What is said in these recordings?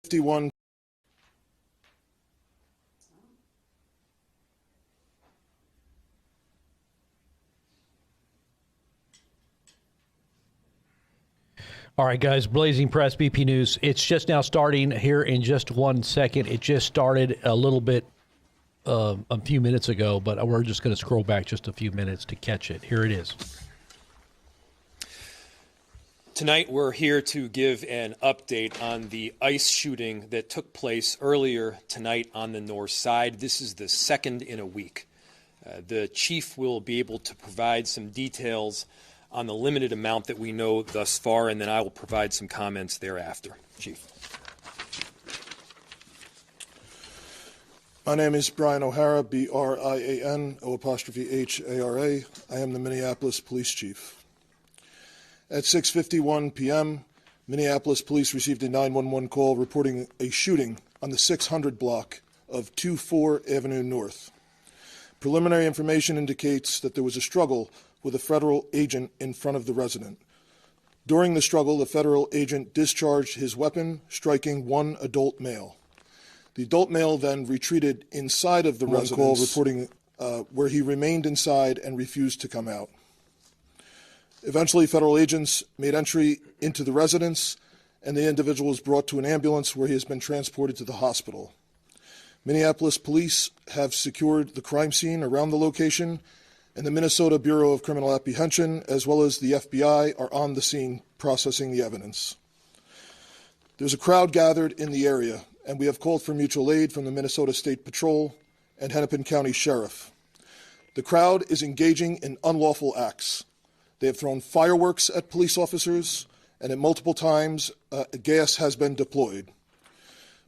51. All right, guys, Blazing Press, BP News. It's just now starting here in just 1 second. It just started a little bit a few minutes ago, but we're just going to scroll back just a few minutes to catch it. Here it is. Tonight, we're here to give an update on the ICE shooting that took place earlier tonight on the north side. This is the second in a week. The chief will be able to provide some details on the limited amount that we know thus far, and then I will provide some comments thereafter. Chief. My name is Brian O'Hara, B-R-I-A-N-O''H-A-R-A. I am the Minneapolis Police Chief. At 6:51 p.m., Minneapolis police received a 911 call reporting a shooting on the 600 block of 24 Avenue North. Preliminary information indicates that there was a struggle with a federal agent in front of the resident. During the struggle, the federal agent discharged his weapon, striking one adult male. The adult male then retreated inside of the residence, reporting where he remained inside and refused to come out. Eventually, federal agents made entry into the residence, and the individual was brought to an ambulance where he has been transported to the hospital. Minneapolis police have secured the crime scene around the location, and the Minnesota Bureau of Criminal Apprehension, as well as the FBI, are on the scene processing the evidence. There's a crowd gathered in the area, and we have called for mutual aid from the Minnesota State Patrol and Hennepin County Sheriff. The crowd is engaging in unlawful acts. They have thrown fireworks at police officers, and at multiple times, gas has been deployed.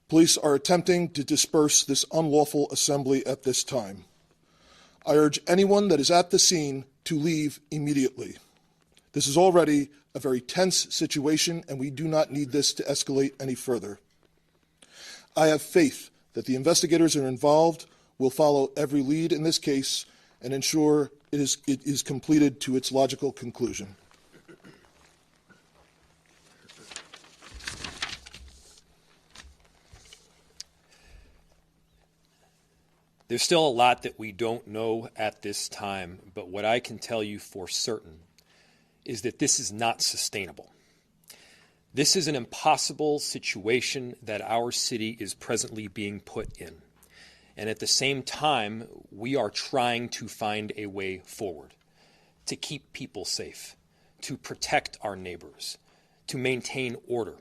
Police are attempting to disperse this unlawful assembly at this time. I urge anyone that is at the scene to leave immediately. This is already a very tense situation, and we do not need this to escalate any further. I have faith that the investigators are involved will follow every lead in this case and ensure it is completed to its logical conclusion. There's still a lot that we don't know at this time, but what I can tell you for certain is that this is not sustainable. This is an impossible situation that our city is presently being put in. And at the same time, we are trying to find a way forward to keep people safe, to protect our neighbors, to maintain order.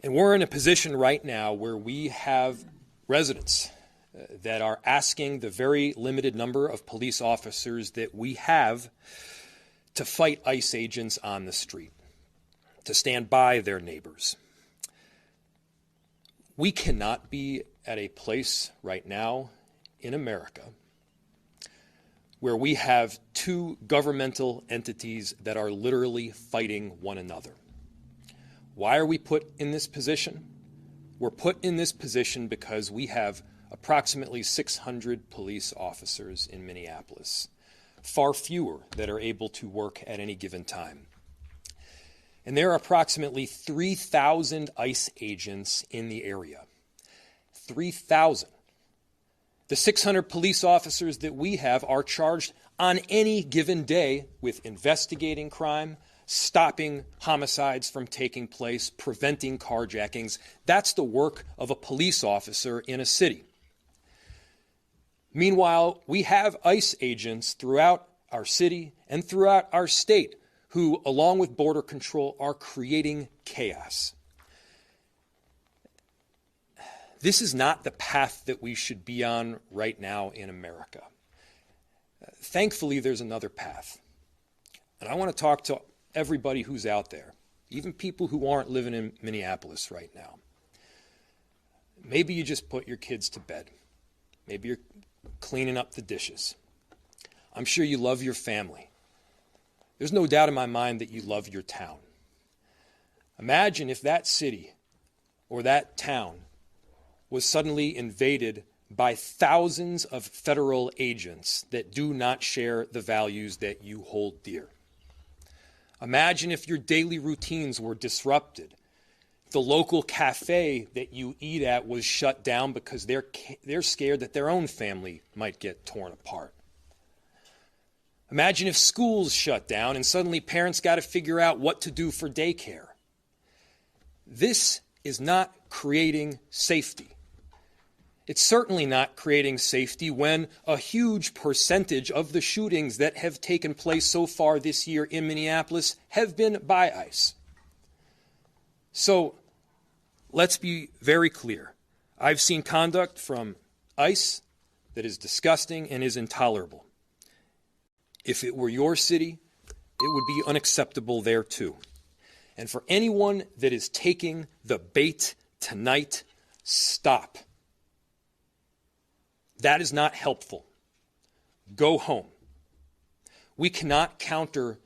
And we're in a position right now where we have residents that are asking the very limited number of police officers that we have to fight ICE agents on the street, to stand by their neighbors. We cannot be at a place right now in America where we have two governmental entities that are literally fighting one another. Why are we put in this position? We're put in this position because we have approximately 600 police officers in Minneapolis, far fewer that are able to work at any given time. And there are approximately 3,000 ICE agents in the area. 3,000. The 600 police officers that we have are charged on any given day with investigating crime, stopping homicides from taking place, preventing carjackings. That's the work of a police officer in a city. Meanwhile, we have ICE agents throughout our city and throughout our state who, along with Border Control, are creating chaos. This is not the path that we should be on right now in America. Thankfully, there's another path. And I want to talk to everybody who's out there, even people who aren't living in Minneapolis right now. Maybe you just put your kids to bed. Maybe you're cleaning up the dishes. I'm sure you love your family. There's no doubt in my mind that you love your town. Imagine if that city or that town was suddenly invaded by thousands of federal agents that do not share the values that you hold dear. Imagine if your daily routines were disrupted. The local cafe that you eat at was shut down because they're scared that their own family might get torn apart. Imagine if schools shut down and suddenly parents got to figure out what to do for daycare. This is not creating safety. It's certainly not creating safety when a huge percentage of the shootings that have taken place so far this year in Minneapolis have been by ICE. So let's be very clear. I've seen conduct from ICE that is disgusting and is intolerable. If it were your city, it would be unacceptable there too. And for anyone that is taking the bait tonight, stop. That is not helpful. Go home. We cannot counter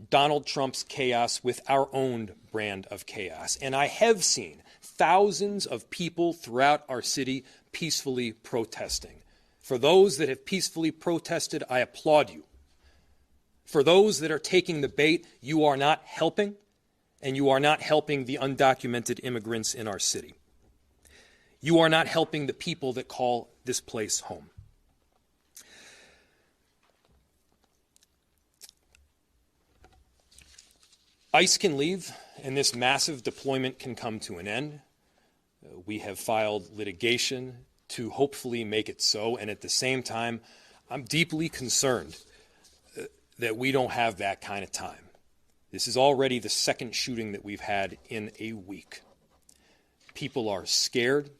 Donald Trump's chaos with our own brand of chaos. And I have seen thousands of people throughout our city peacefully protesting. For those that have peacefully protested, I applaud you. For those that are taking the bait, you are not helping, and you are not helping the undocumented immigrants in our city. You are not helping the people that call this place home. ICE can leave, and this massive deployment can come to an end. We have filed litigation to hopefully make it so, and at the same time, I'm deeply concerned that we don't have that kind of time. This is already the second shooting that we've had in a week. People are scared.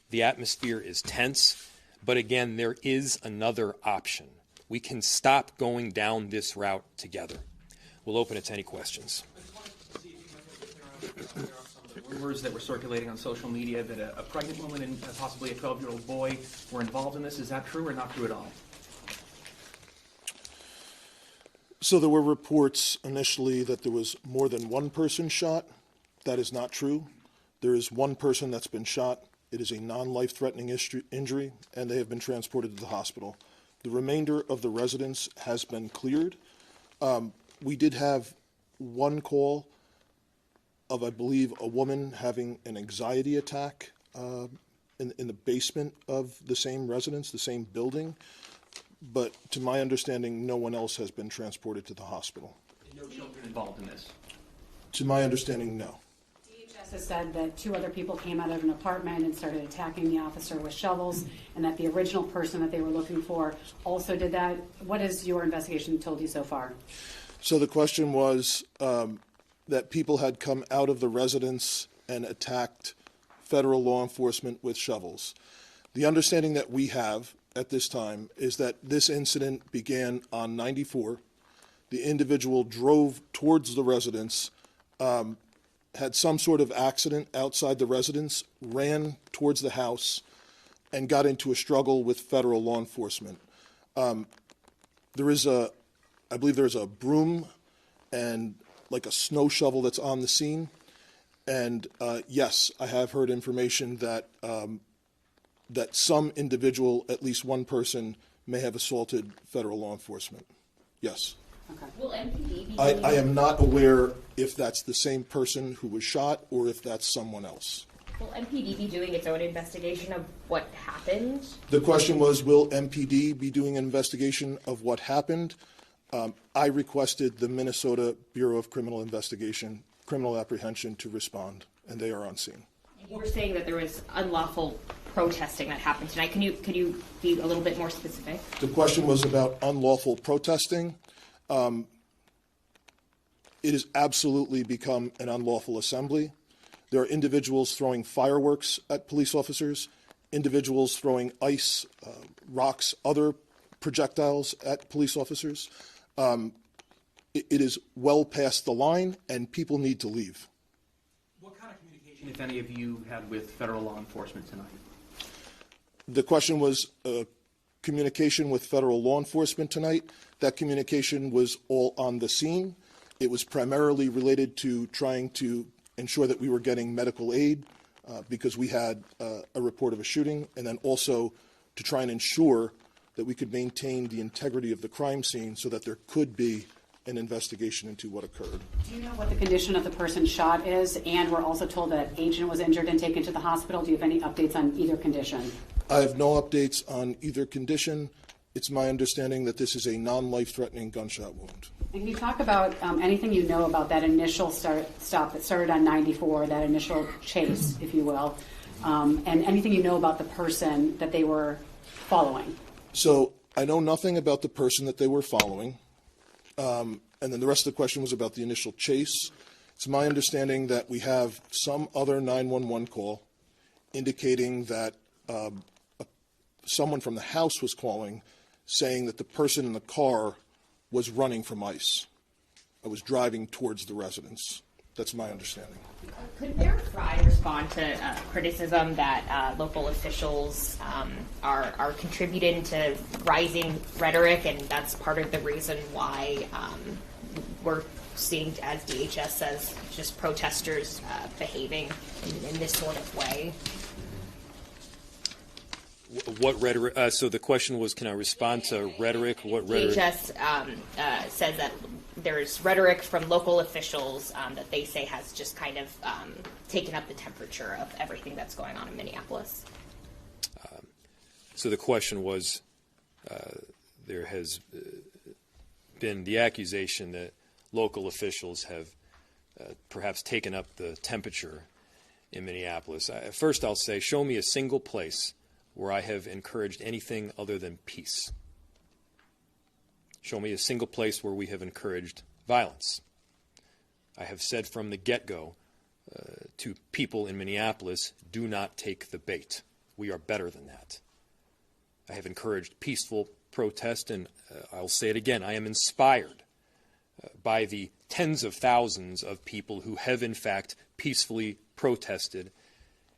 The atmosphere is tense. But again, there is another option. We can stop going down this route together. We'll open it to any questions. Rumors that were circulating on social media that a pregnant woman and possibly a 12-year-old boy were involved in this. Is that true or not true at all? So there were reports initially that there was more than one person shot. That is not true. There is one person that's been shot. It is a non-life-threatening injury, and they have been transported to the hospital. The remainder of the residents has been cleared. We did have one call of, I believe, a woman having an anxiety attack in the basement of the same residence, the same building. But to my understanding, no one else has been transported to the hospital. No children involved in this? To my understanding, no. DHS has said that 2 other people came out of an apartment and started attacking the officer with shovels, and that the original person that they were looking for also did that. What has your investigation told you so far? So the question was that people had come out of the residence and attacked federal law enforcement with shovels. The understanding that we have at this time is that this incident began on 94. The individual drove towards the residence, had some sort of accident outside the residence, ran towards the house, and got into a struggle with federal law enforcement. I believe there's a broom and like a snow shovel that's on the scene. And yes, I have heard information that that some individual, at least one person, may have assaulted federal law enforcement. Yes. Okay. Will MPD be I am not aware if that's the same person who was shot or if that's someone else. Will MPD be doing its own investigation of what happened? The question was, will MPD be doing an investigation of what happened? I requested the Minnesota Bureau of Criminal Apprehension to respond, and they are on scene. You were saying that there was unlawful protesting that happened tonight. Could you be a little bit more specific? The question was about unlawful protesting. It has absolutely become an unlawful assembly. There are individuals throwing fireworks at police officers, individuals throwing ice, rocks, other projectiles at police officers. It is well past the line, and people need to leave. What kind of communication, if any, have you had with federal law enforcement tonight? The question was communication with federal law enforcement tonight. That communication was all on the scene. It was primarily related to trying to ensure that we were getting medical aid because we had a report of a shooting, and then also to try and ensure that we could maintain the integrity of the crime scene so that there could be an investigation into what occurred. Do you know what the condition of the person shot is? And we're also told that agent was injured and taken to the hospital. Do you have any updates on either condition? I have no updates on either condition. It's my understanding that this is a non-life-threatening gunshot wound. And can you talk about anything you know about that initial stop that started on 94, that initial chase, if you will, and anything you know about the person that they were following? So I know nothing about the person that they were following. And then the rest of the question was about the initial chase. It's my understanding that we have some other 911 call indicating that someone from the house was calling, saying that the person in the car was running from ICE. I was driving towards the residence. That's my understanding. Could Mayor Fry respond to criticism that local officials are contributing to rising rhetoric, and that's part of the reason why we're seeing, as DHS says, just protesters behaving in this sort of way? What rhetoric? So the question was, can I respond to rhetoric? What rhetoric? DHS says that there's rhetoric from local officials that they say has just kind of taken up the temperature of everything that's going on in Minneapolis. So the question was, there has been the accusation that local officials have perhaps taken up the temperature in Minneapolis. First, I'll say, show me a single place where I have encouraged anything other than peace. Show me a single place where we have encouraged violence. I have said from the get-go to people in Minneapolis, do not take the bait. We are better than that. I have encouraged peaceful protest, and I'll say it again, I am inspired by the tens of thousands of people who have in fact peacefully protested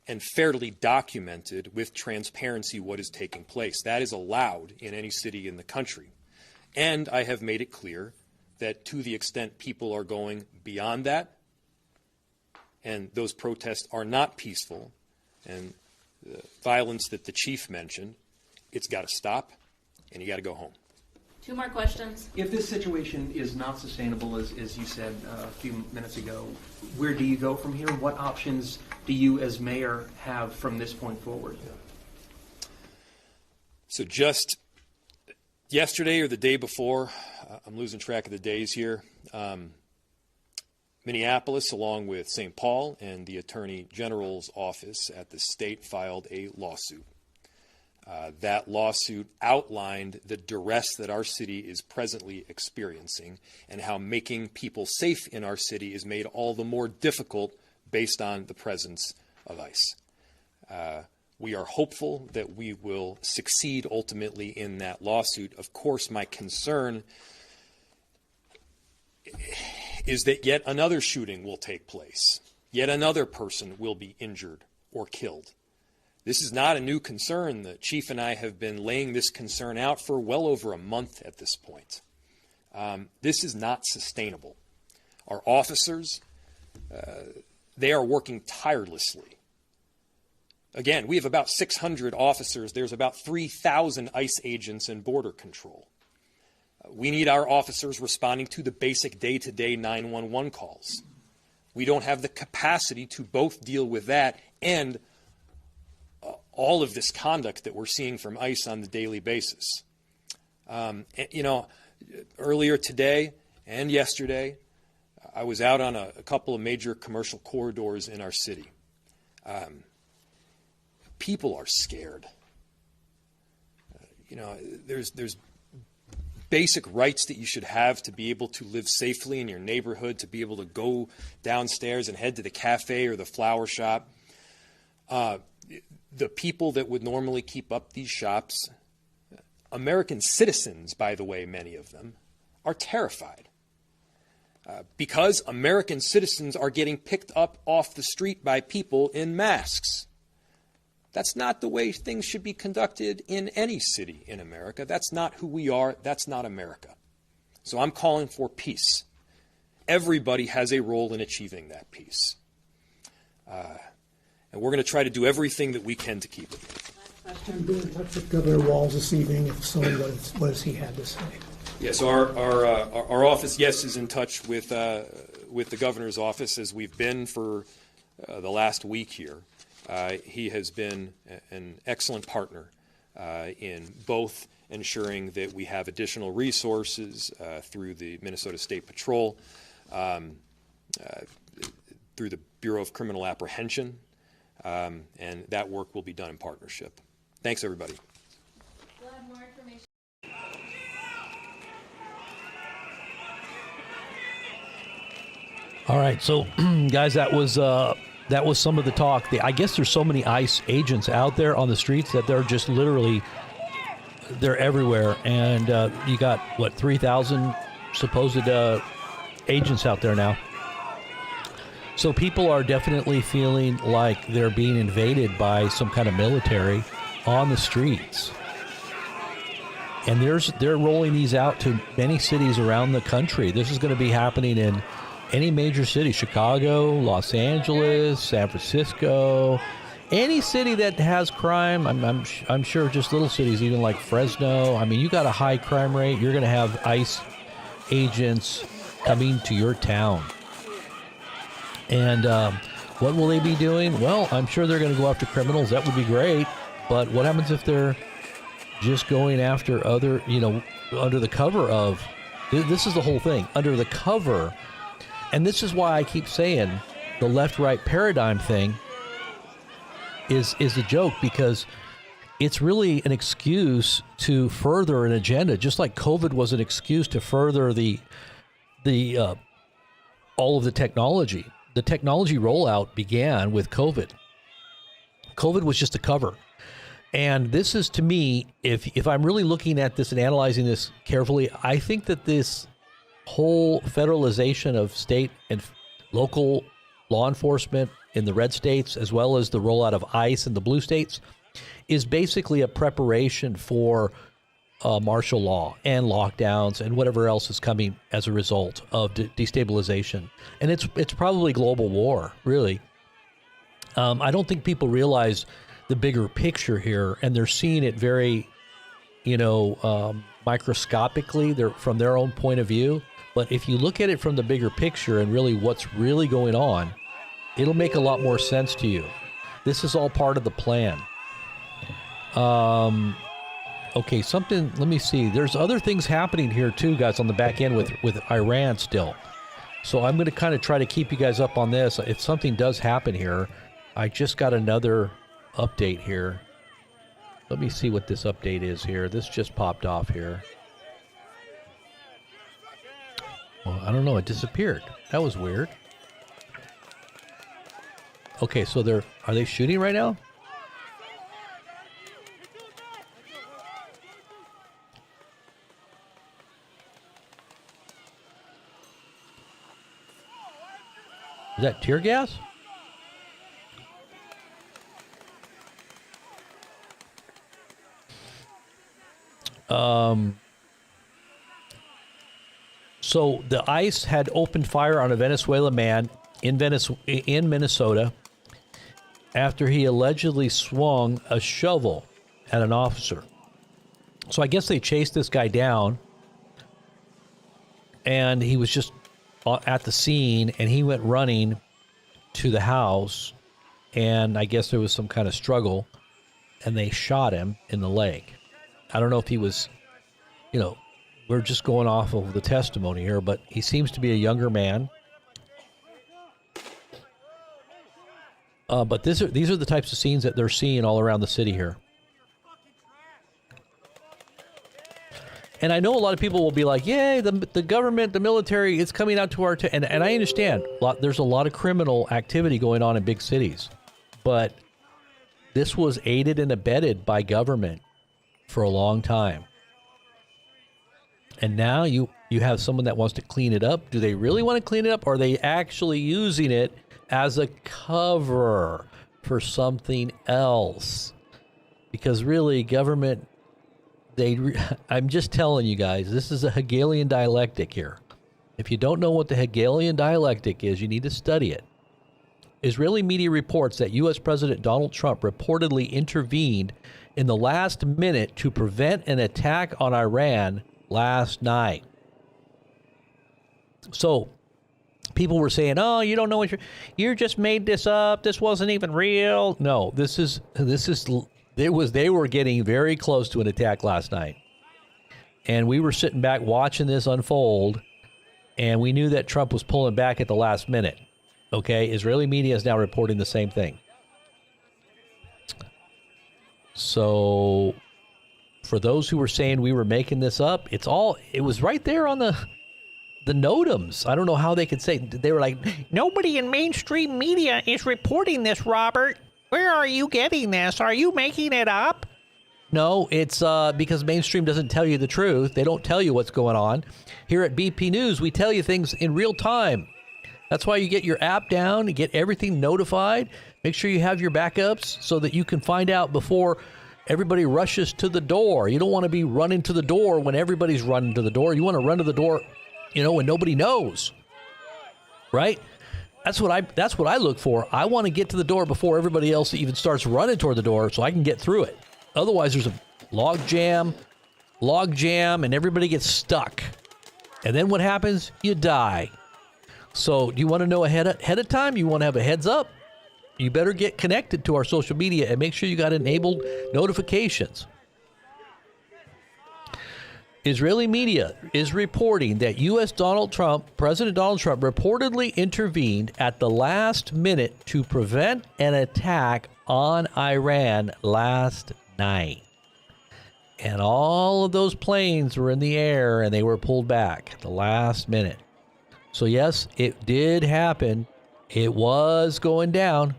and fairly documented with transparency what is taking place. That is allowed in any city in the country. And I have made it clear that to the extent people are going beyond that, and those protests are not peaceful, and the violence that the chief mentioned, it's got to stop, and you got to go home. 2 more questions. If this situation is not sustainable, as you said a few minutes ago, where do you go from here? What options do you as mayor have from this point forward? So just yesterday or the day before, I'm losing track of the days here, Minneapolis, along with St. Paul and the Attorney General's office at the state, filed a lawsuit. That lawsuit outlined the duress that our city is presently experiencing and how making people safe in our city is made all the more difficult based on the presence of ICE. We are hopeful that we will succeed ultimately in that lawsuit. Of course, my concern is that yet another shooting will take place. Yet another person will be injured or killed. This is not a new concern. The chief and I have been laying this concern out for well over a month at this point. This is not sustainable. Our officers, they are working tirelessly. Again, we have about 600 officers. There's about 3,000 ICE agents in border control. We need our officers responding to the basic day-to-day 911 calls. We don't have the capacity to both deal with that and all of this conduct that we're seeing from ICE on the daily basis. Earlier today and yesterday, I was out on a couple of major commercial corridors in our city. People are scared. There's basic rights that you should have to be able to live safely in your neighborhood, to be able to go downstairs and head to the cafe or the flower shop. The people that would normally keep up these shops, American citizens, by the way, many of them, are terrified. Because American citizens are getting picked up off the street by people in masks. That's not the way things should be conducted in any city in America. That's not who we are. That's not America. So I'm calling for peace. Everybody has a role in achieving that peace. And we're going to try to do everything that we can to keep it. Last time being in touch with Governor Walz this evening, if so, what has he had to say? Yeah, so our office, yes, is in touch with the governor's office, as we've been for the last week here. He has been an excellent partner in both ensuring that we have additional resources through the Minnesota State Patrol, through the Bureau of Criminal Apprehension, and that work will be done in partnership. Thanks, everybody. We'll have more information. All right, so guys, that was some of the talk. I guess there's so many ICE agents out there on the streets that they're just literally, they're everywhere. And you got, 3,000 supposed agents out there now. So people are definitely feeling like they're being invaded by some kind of military on the streets. And they're rolling these out to many cities around the country. This is going to be happening in any major city: Chicago, Los Angeles, San Francisco, any city that has crime. I'm sure just little cities, even like Fresno. I mean, you got a high crime rate, you're going to have ICE agents coming to your town. And what will they be doing? Well, I'm sure they're going to go after criminals. That would be great. But what happens if they're just going after other, under the cover of, this is the whole thing, under the cover. And this is why I keep saying the left-right paradigm thing is a joke, because it's really an excuse to further an agenda, just like COVID was an excuse to further the all of the technology. The technology rollout began with COVID. COVID was just a cover. And this is, to me, if I'm really looking at this and analyzing this carefully, I think that this whole federalization of state and local law enforcement in the red states, as well as the rollout of ICE in the blue states, is basically a preparation for martial law and lockdowns and whatever else is coming as a result of destabilization. And it's probably global war, really. I don't think people realize the bigger picture here, and they're seeing it very, microscopically, from their own point of view. But if you look at it from the bigger picture and really what's really going on, it'll make a lot more sense to you. This is all part of the plan. Okay, let me see. There's other things happening here too, guys, on the back end with Iran still. So I'm going to kind of try to keep you guys up on this. If something does happen here, I just got another update here. Let me see what this update is here. This just popped off here. Well, I don't know. It disappeared. That was weird. Okay, so are they shooting right now? Is that tear gas? So the ICE had opened fire on a Venezuelan man in Minnesota after he allegedly swung a shovel at an officer. So I guess they chased this guy down, and he was just at the scene, and he went running to the house, and I guess there was some kind of struggle, and they shot him in the leg. I don't know if he was, we're just going off of the testimony here, but he seems to be a younger man. But these are the types of scenes that they're seeing all around the city here. And I know a lot of people will be like, yay, the government, the military, it's coming out to our... And I understand. There's a lot of criminal activity going on in big cities. But this was aided and abetted by government for a long time. And now you have someone that wants to clean it up. Do they really want to clean it up? Or are they actually using it as a cover for something else? Because really, government... I'm just telling you guys, this is a Hegelian dialectic here. If you don't know what the Hegelian dialectic is, you need to study it. Israeli media reports that U.S. President Donald Trump reportedly intervened in the last minute to prevent an attack on Iran last night. So people were saying, "Oh, you don't know what you just made this up. This wasn't even real." No, they were getting very close to an attack last night. And we were sitting back watching this unfold, and we knew that Trump was pulling back at the last minute. Okay, Israeli media is now reporting the same thing. So for those who were saying we were making this up, it was right there on the NOTAMs. I don't know how they could say. They were like, nobody in mainstream media is reporting this, Robert. Where are you getting this? Are you making it up? No, it's because mainstream doesn't tell you the truth. They don't tell you what's going on. Here at BP News, we tell you things in real time. That's why you get your app down, you get everything notified. Make sure you have your backups so that you can find out before everybody rushes to the door. You don't want to be running to the door when everybody's running to the door. You want to run to the door, when nobody knows. Right? That's what I look for. I want to get to the door before everybody else even starts running toward the door so I can get through it. Otherwise, there's a log jam, and everybody gets stuck. And then what happens? You die. So do you want to know ahead of time? You want to have a heads up? You better get connected to our social media and make sure you got enabled notifications. Israeli media is reporting that President Donald Trump reportedly intervened at the last minute to prevent an attack on Iran last night. And all of those planes were in the air and they were pulled back at the last minute. So yes, it did happen. It was going down.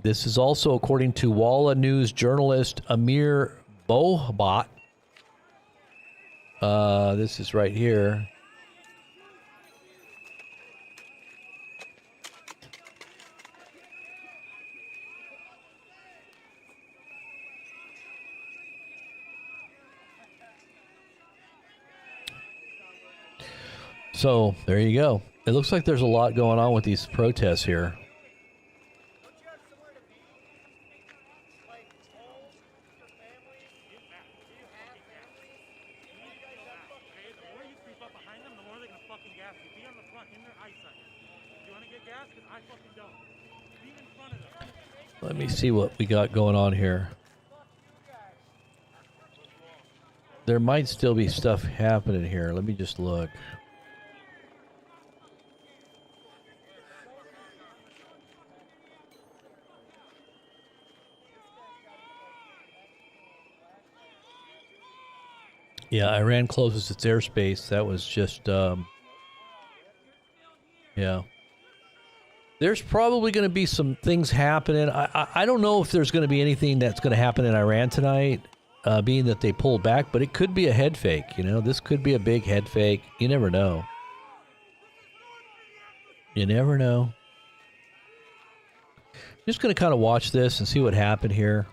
This is also according to Walla News journalist Amir Bohbat. This is right here. So there you go. It looks like there's a lot going on with these protests here. Let me see what we got going on here. There might still be stuff happening here. Let me just look. Yeah, Iran closes its airspace. That was just, yeah. There's probably going to be some things happening. I don't know if there's going to be anything that's going to happen in Iran tonight, being that they pulled back, but it could be a head fake. This could be a big head fake. You never know. You never know. Just going to kind of watch this and see what happened here.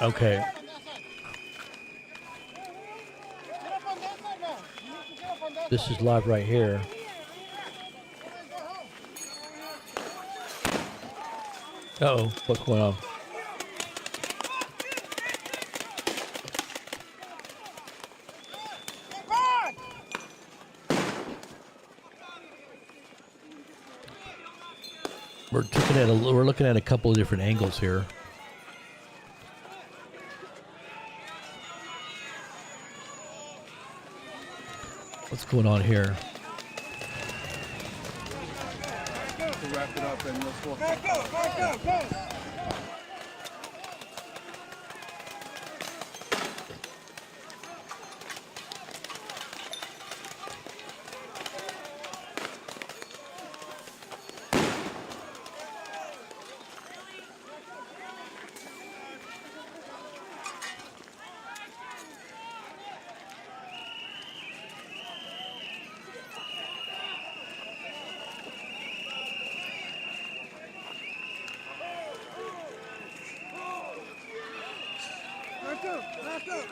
Okay. This is live right here. Uh-oh, what's going on? We're looking at a couple of different angles here. What's going on here? To wrap it up and let's go. Go. Back up.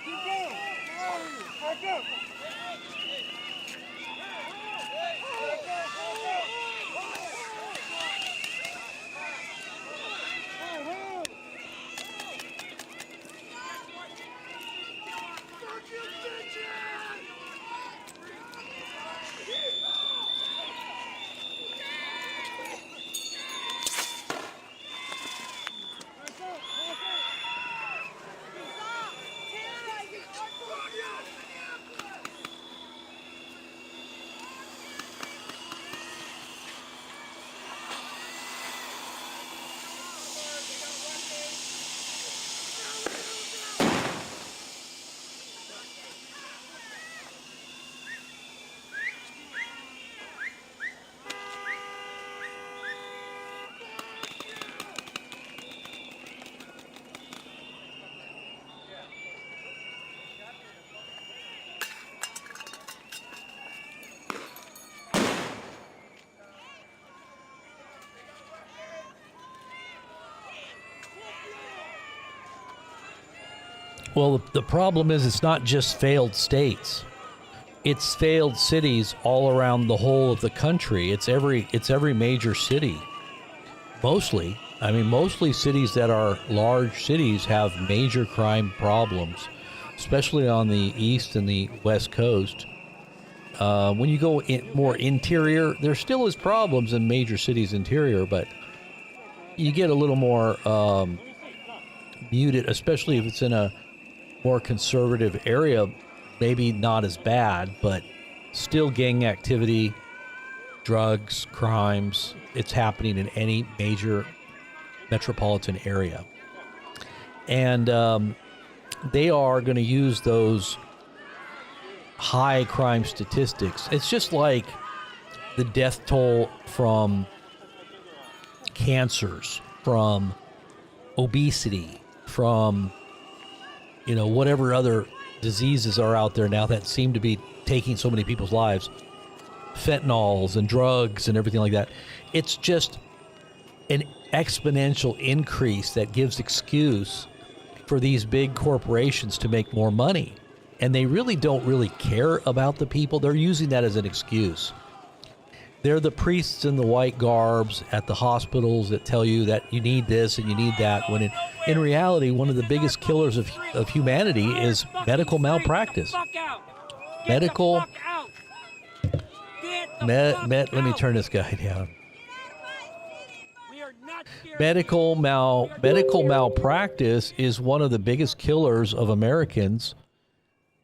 Keep going. Back up. Well, the problem is it's not just failed states. It's failed cities all around the whole of the country. It's every major city. Mostly cities that are large cities have major crime problems, especially on the east and the west coast. When you go more interior, there still is problems in major cities interior, but you get a little more muted, especially if it's in a more conservative area. Maybe not as bad, but still gang activity, drugs, crimes. It's happening in any major metropolitan area. And they are going to use those high crime statistics. It's just like the death toll from cancers, from obesity, from whatever other diseases are out there now that seem to be taking so many people's lives, fentanyls and drugs and everything like that. It's just an exponential increase that gives excuse for these big corporations to make more money. And they really don't really care about the people. They're using that as an excuse. They're the priests in the white garbs at the hospitals that tell you that you need this and you need that, when in reality, one of the biggest killers of humanity is medical malpractice. Medical... let me turn this guy down. Medical malpractice is one of the biggest killers of Americans.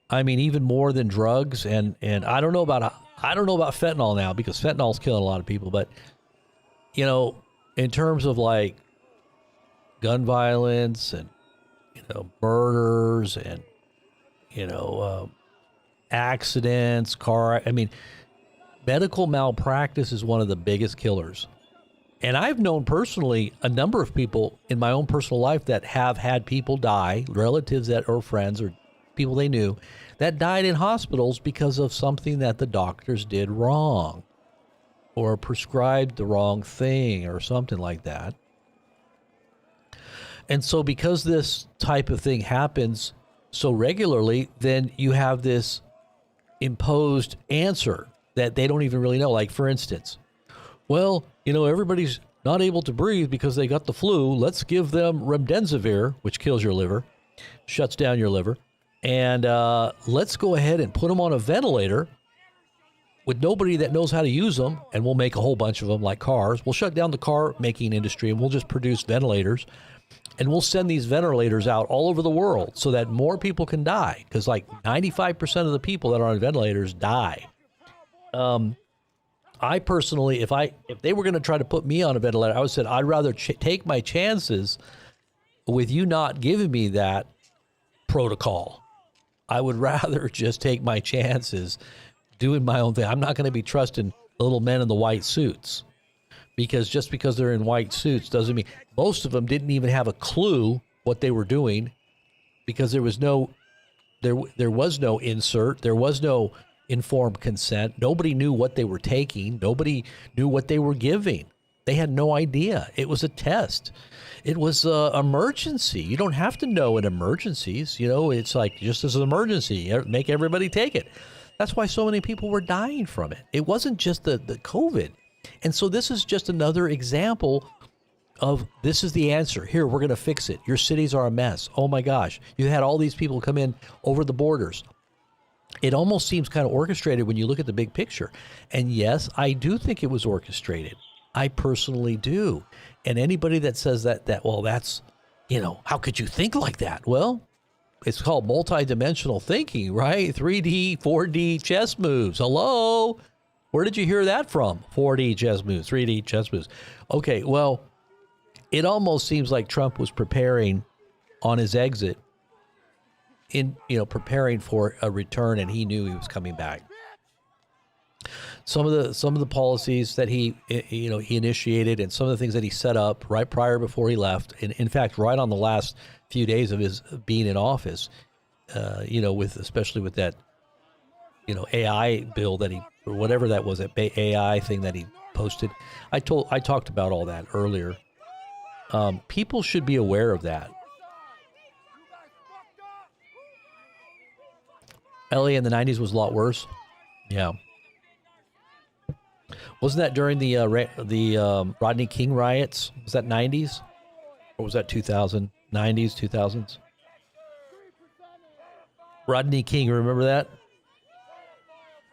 I mean, even more than drugs, and I don't know about fentanyl now, because fentanyl's killing a lot of people. But in terms of like gun violence and murders and accidents, medical malpractice is one of the biggest killers. And I've known personally a number of people in my own personal life that have had people die, relatives that or friends or people they knew that died in hospitals because of something that the doctors did wrong or prescribed the wrong thing or something like that. And so because this type of thing happens so regularly, then you have this imposed answer that they don't even really know. Like, for instance, well, everybody's not able to breathe because they got the flu. Let's give them remdesivir, which kills your liver, shuts down your liver. And let's go ahead and put them on a ventilator with nobody that knows how to use them, and we'll make a whole bunch of them like cars. We'll shut down the car making industry, and we'll just produce ventilators. And we'll send these ventilators out all over the world so that more people can die, because like 95% of the people that are on ventilators die. I personally, if they were going to try to put me on a ventilator, I would say I'd rather take my chances with you not giving me that protocol. I would rather just take my chances doing my own thing. I'm not going to be trusting the little men in the white suits, because just because they're in white suits doesn't mean. Most of them didn't even have a clue what they were doing, because there was no insert, there was no informed consent. Nobody knew what they were taking. Nobody knew what they were giving. They had no idea. It was a test. It was an emergency. You don't have to know in emergencies. You know, it's like just as an emergency, make everybody take it. That's why so many people were dying from it. It wasn't just the COVID. And so this is just another example of this is the answer. Here, we're going to fix it. Your cities are a mess. Oh my gosh. You had all these people come in over the borders. It almost seems kind of orchestrated when you look at the big picture. And yes, I do think it was orchestrated. I personally do. And anybody that says that well, that's, you know, how could you think like that? Well, it's called multidimensional thinking, right? 3D, 4D chess moves. Hello? Where did you hear that from? 4D chess moves, 3D chess moves. Okay, well, it almost seems like Trump was preparing on his exit, preparing for a return, and he knew he was coming back. Some of the policies that he initiated, and some of the things that he set up right before he left, and in fact, right on the last few days of his being in office, especially with that, AI bill that or whatever that was, that AI thing that he posted. I talked about all that earlier. People should be aware of that. LA in the 90s was a lot worse. Yeah. Wasn't that during the Rodney King riots? Was that 90s? Or was that 2000? 90s, 2000s? Rodney King, remember that?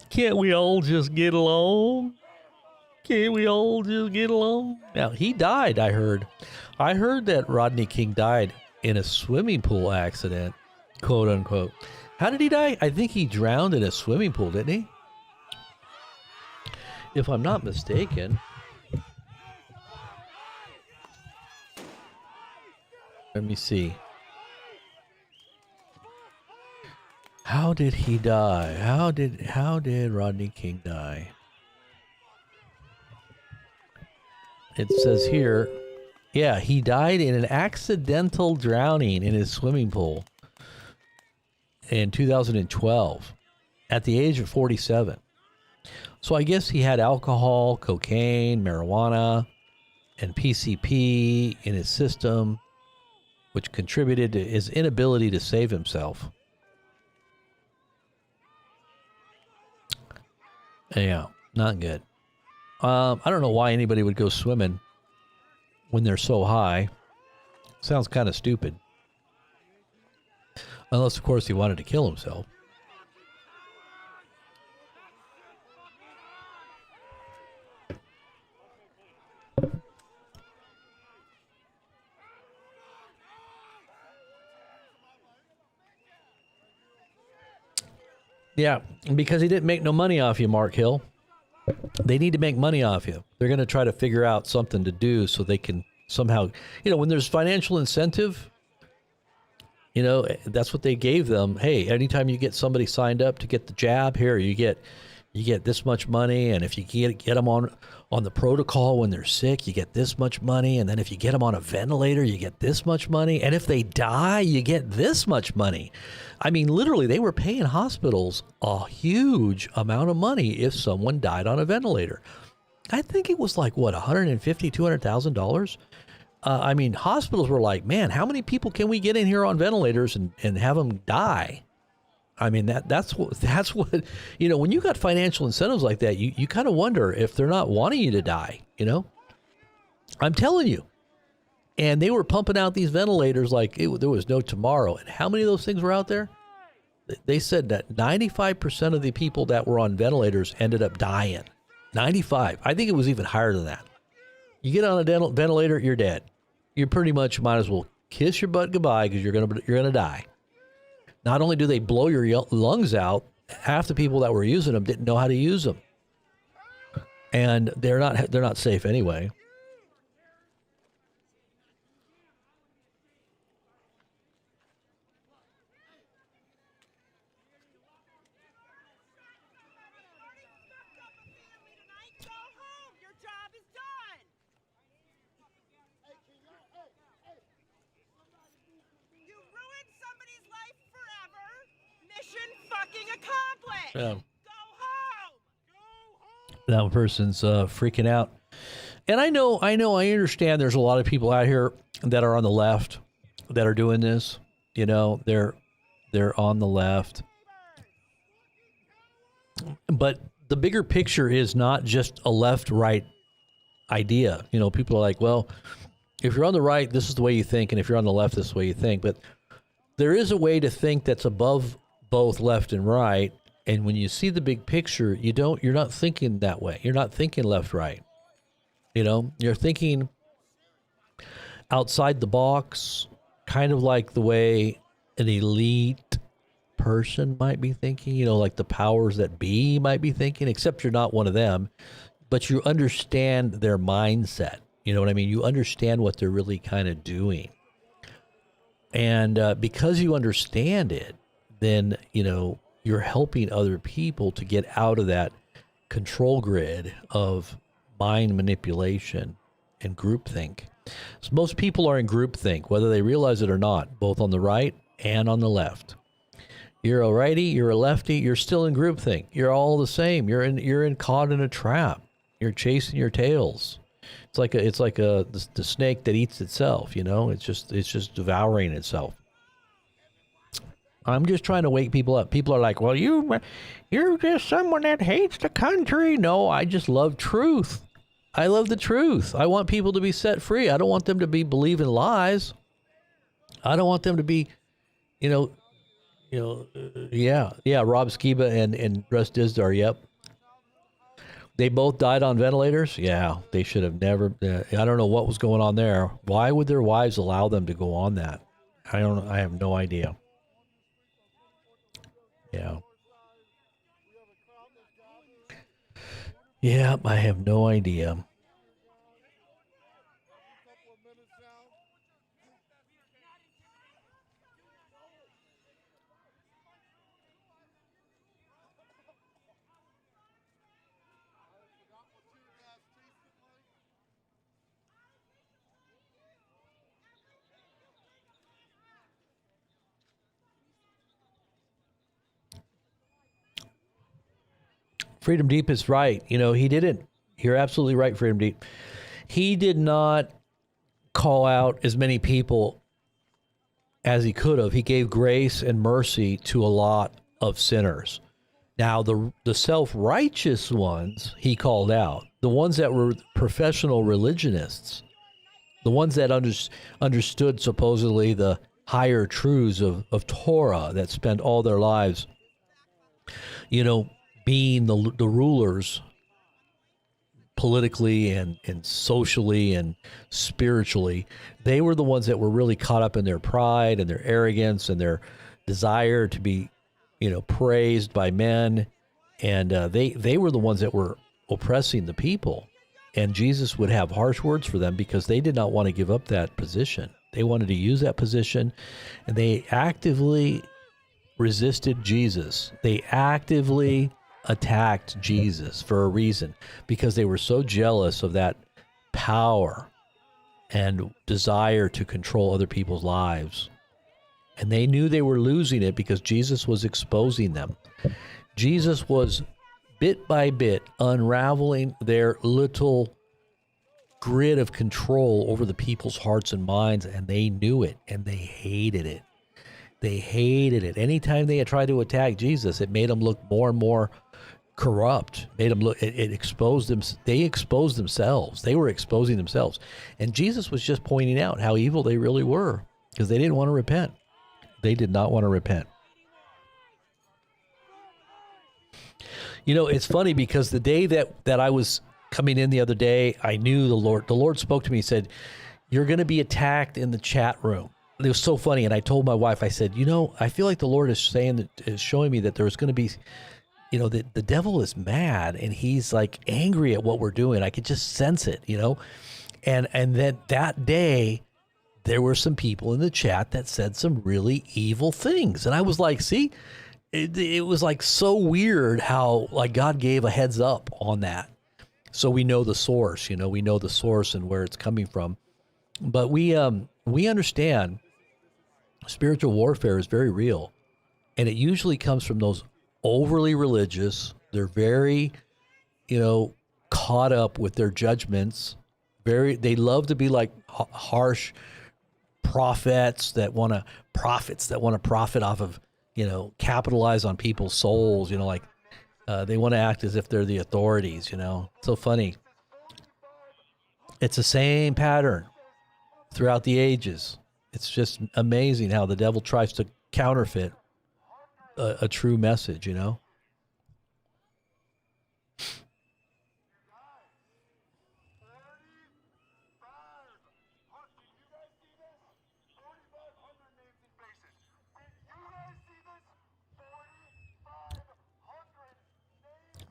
Can't we all just get along? Can't we all just get along? Now, he died, I heard. I heard that Rodney King died in a swimming pool accident, quote unquote. How did he die? I think he drowned in a swimming pool, didn't he? If I'm not mistaken. Let me see. How did he die? How did Rodney King die? It says here, yeah, he died in an accidental drowning in his swimming pool in 2012 at the age of 47. So I guess he had alcohol, cocaine, marijuana, and PCP in his system, which contributed to his inability to save himself. Yeah, not good. I don't know why anybody would go swimming when they're so high. Sounds kind of stupid. Unless, of course, he wanted to kill himself. Yeah, because he didn't make no money off you, Mark Hill. They need to make money off you. They're going to try to figure out something to do so they can somehow, when there's financial incentive, that's what they gave them. Hey, anytime you get somebody signed up to get the jab, here you get this much money, and if you get them on the protocol when they're sick, you get this much money, and then if you get them on a ventilator, you get this much money, and if they die, you get this much money. I mean, literally, they were paying hospitals a huge amount of money if someone died on a ventilator. I think it was like, what, $150,000, $200,000? I mean, hospitals were like, man, how many people can we get in here on ventilators and have them die? I mean, that's what, when you got financial incentives like that, you kind of wonder if they're not wanting you to die, I'm telling you. And they were pumping out these ventilators like there was no tomorrow. And how many of those things were out there? They said that 95% of the people that were on ventilators ended up dying. 95. I think it was even higher than that. You get on a ventilator, you're dead. You pretty much might as well kiss your butt goodbye because you're gonna die. Not only do they blow your lungs out, half the people that were using them didn't know how to use them, and they're not safe anyway. Yeah. That person's freaking out. And I understand there's a lot of people out here that are on the left that are doing this. You know, they're on the left. But the bigger picture is not just a left-right idea. You know, people are like, well, if you're on the right, this is the way you think, and if you're on the left, this is the way you think. But there is a way to think that's above both left and right. And when you see the big picture, you're not thinking that way. You're not thinking left-right. You know, you're thinking outside the box, kind of like the way an elite person might be thinking, you know, like the powers that be might be thinking, except you're not one of them, but you understand their mindset. You know what I mean? You understand what they're really kind of doing. And because you understand it, then, you know, you're helping other people to get out of that control grid of mind manipulation and groupthink. So most people are in groupthink, whether they realize it or not, both on the right and on the left. You're a righty, you're a lefty, you're still in groupthink. You're all the same. You're caught in a trap. You're chasing your tails. It's like the snake that eats itself, you know? It's just devouring itself. I'm just trying to wake people up. People are like, well, you're just someone that hates the country. No, I just love truth. I love the truth. I want people to be set free. I don't want them to be believing lies. I don't want them to be, yeah, Rob Skiba and Russ Dizdar, yep. They both died on ventilators? Yeah, they should have never, I don't know what was going on there. Why would their wives allow them to go on that? I have no idea. Yeah. Yeah, I have no idea. Freedom Deep is right. You know, he didn't. You're absolutely right, Freedom Deep. He did not call out as many people as he could have. He gave grace and mercy to a lot of sinners. Now, the self-righteous ones he called out, the ones that were professional religionists, the ones that understood supposedly the higher truths of Torah, that spent all their lives, you know, being the rulers politically and socially and spiritually. They were the ones that were really caught up in their pride and their arrogance and their desire to be, you know, praised by men. And they were the ones that were oppressing the people. And Jesus would have harsh words for them because they did not want to give up that position. They wanted to use that position, and they actively resisted Jesus. They actively attacked Jesus for a reason, because they were so jealous of that power and desire to control other people's lives. And they knew they were losing it because Jesus was exposing them. Jesus was bit by bit unraveling their little grid of control over the people's hearts and minds, and they knew it, and they hated it. They hated it. Anytime they had tried to attack Jesus, it made them look more and more corrupt. Made them look. It exposed them. They exposed themselves. They were exposing themselves, and Jesus was just pointing out how evil they really were because they didn't want to repent. They did not want to repent. You know, it's funny because the day that I was coming in the other day, I knew the Lord spoke to me. He said, "You're going to be attacked in the chat room." It was so funny, and I told my wife, I said, "You know, I feel like the Lord is showing me that there's going to be." You know, the devil is mad, and he's like angry at what we're doing. I could just sense it, you know. And then that day, there were some people in the chat that said some really evil things. And I was like, see, it was like so weird how like God gave a heads up on that. So we know the source, you know, we know the source and where it's coming from. But we understand spiritual warfare is very real. And it usually comes from those overly religious. They're very, you know, caught up with their judgments They love to be like harsh prophets that want to profit off of, capitalize on people's souls, like they want to act as if they're the authorities, So funny. It's the same pattern throughout the ages. It's just amazing how the devil tries to counterfeit a true message,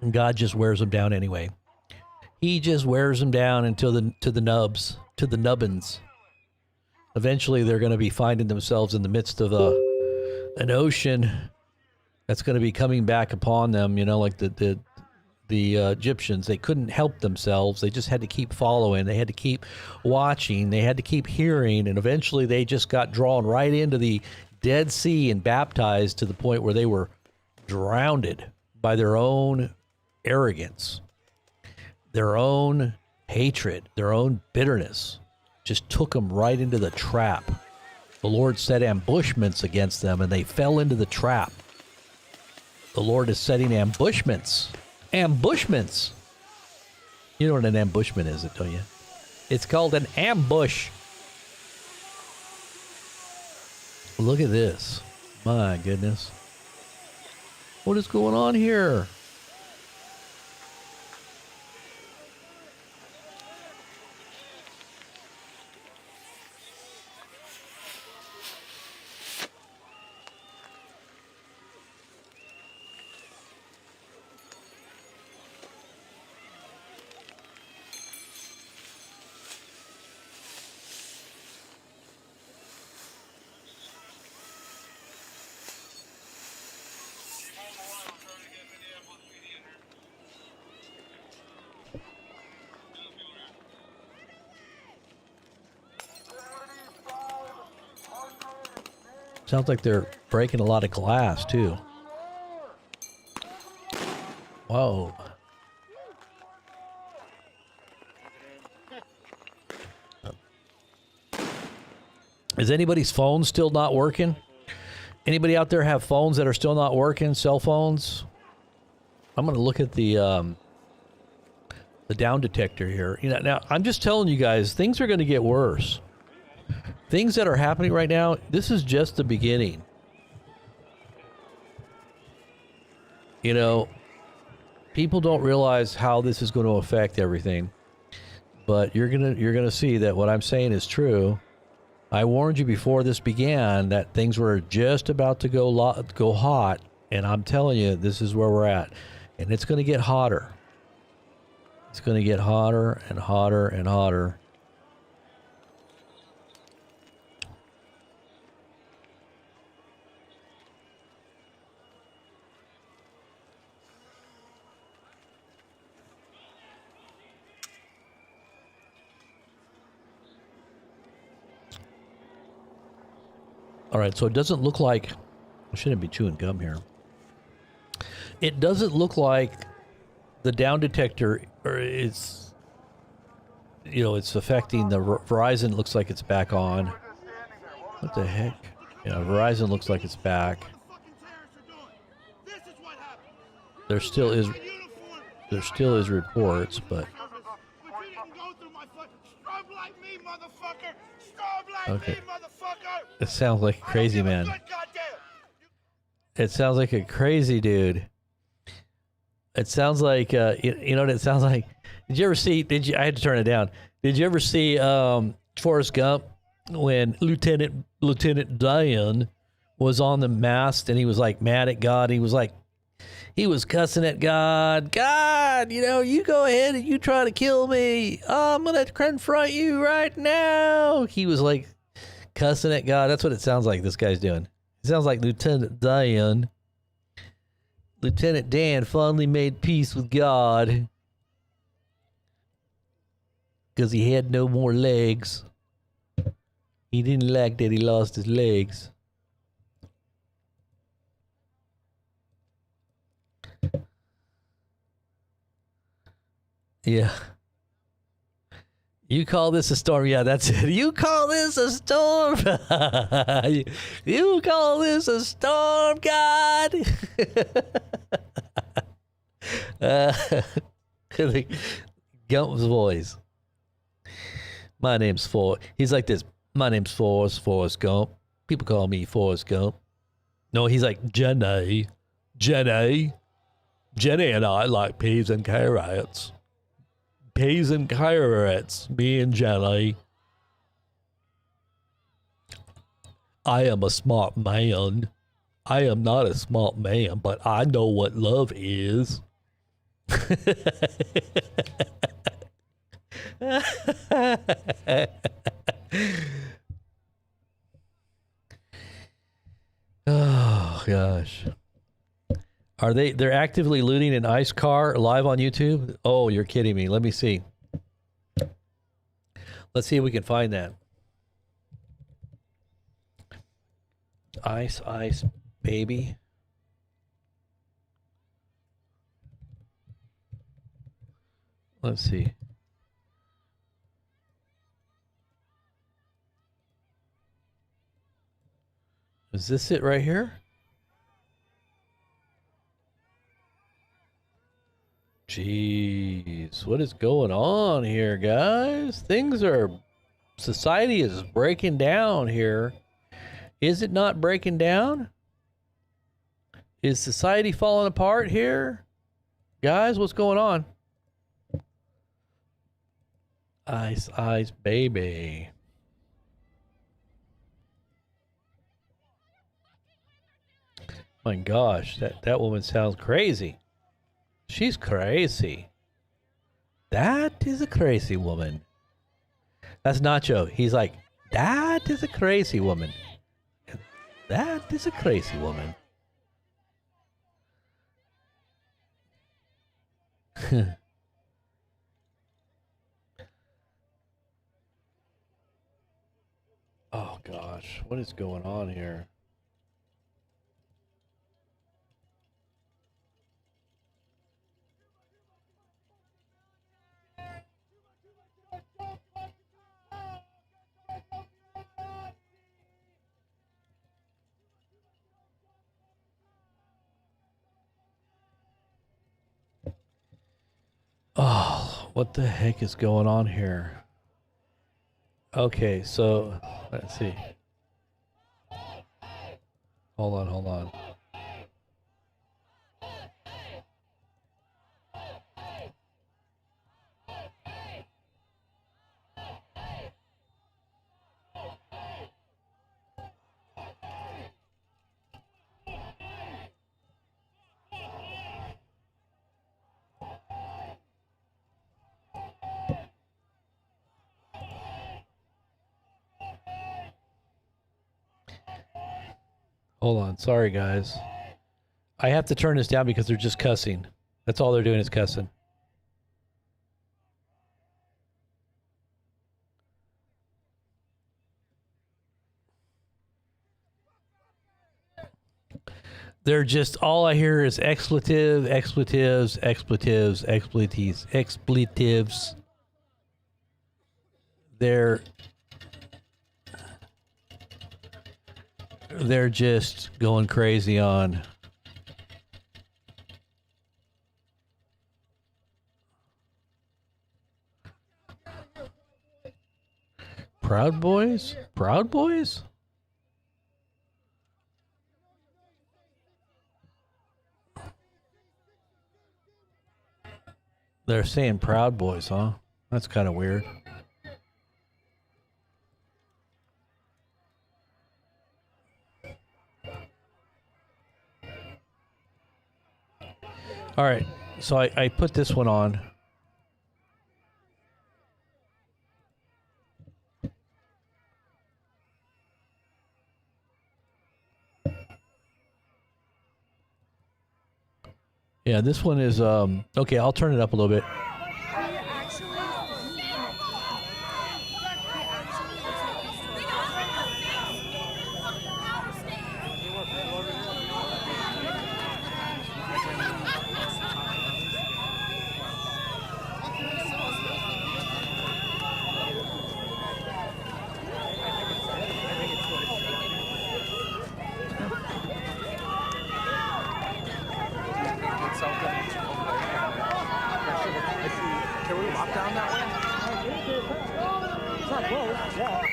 And God just wears them down anyway. He just wears them down until to the nubbins. Eventually, they're going to be finding themselves in the midst of an ocean that's going to be coming back upon them. Like the Egyptians, they couldn't help themselves. They just had to keep following. They had to keep watching. They had to keep hearing, and eventually, they just got drawn right into the Dead Sea and baptized to the point where they were drowned by their own arrogance, their own hatred, their own bitterness. Just took them right into the trap. The Lord set ambushments against them, and they fell into the trap. The Lord is setting ambushments. Ambushments. You know what an ambushment is, don't you? It's called an ambush. Look at this. My goodness. What is going on here? Sounds like they're breaking a lot of glass, too. Whoa. Is anybody's phone still not working? Anybody out there have phones that are still not working? Cell phones? I'm going to look at the down detector here. Now, I'm just telling you guys, things are going to get worse. Things that are happening right now, this is just the beginning. People don't realize how this is going to affect everything. But you're gonna see that what I'm saying is true. I warned you before this began that things were just about to go hot, and I'm telling you, this is where we're at. And it's going to get hotter. It's going to get hotter and hotter and hotter. All right, so it doesn't look like... I shouldn't be chewing gum here. It doesn't look like the down detector is... it's affecting the... Verizon looks like it's back on. What the heck? Yeah, Verizon looks like it's back. There still is reports, but... Okay. It sounds like a crazy man. It sounds like a crazy dude. It sounds like, you know what it sounds like? Did you ever see, I had to turn it down. Did you ever see Forrest Gump when Lieutenant Dan was on the mast and he was like mad at God? He was cussing at God. God, you go ahead and you try to kill me. I'm going to confront you right now. He was like cussing at God. That's what it sounds like this guy's doing. It sounds like Lieutenant Dan. Lieutenant Dan finally made peace with God because he had no more legs. He didn't like that he lost his legs. Yeah. You call this a storm? Yeah, that's it. You call this a storm? You call this a storm, God? Gump's voice. My name's Forrest. He's like this. My name's Forrest Gump. People call me Forrest Gump. No, he's like Jenny and I like peas and carrots. Peas and carrots, me and Jenny. I am a smart man. I am not a smart man, but I know what love is. Oh, gosh. They're actively looting an ICE car live on YouTube? Oh, you're kidding me. Let me see. Let's see if we can find that. ICE, baby. Let's see. Is this it right here? Jeez, what is going on here, guys? Society is breaking down here. Is it not breaking down? Is society falling apart here? Guys, what's going on? ICE, baby. My gosh, that woman sounds crazy. She's crazy. That is a crazy woman. That's Nacho. He's like, that is a crazy woman. That is a crazy woman. Oh gosh, what is going on here? Oh, what the heck is going on here? Okay, so let's see. Hold on. Hold on. Sorry, guys. I have to turn this down because they're just cussing. That's all they're doing is cussing. They're just, all I hear is expletives. They're just going crazy on Proud Boys? Proud Boys? They're saying Proud Boys, huh? That's kind of weird. All right, so I put this one on. Yeah, this one is, okay, I'll turn it up a little bit.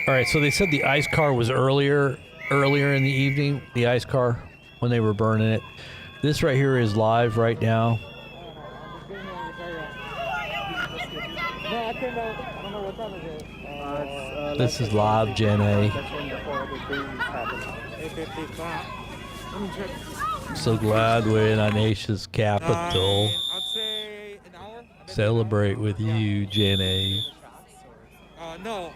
All right, so they said the ice car was earlier in the evening, the ice car, when they were burning it. This right here is live right now. This is live, Gen A. So glad we're in our nation's capital. Celebrate with you, Gen A. No,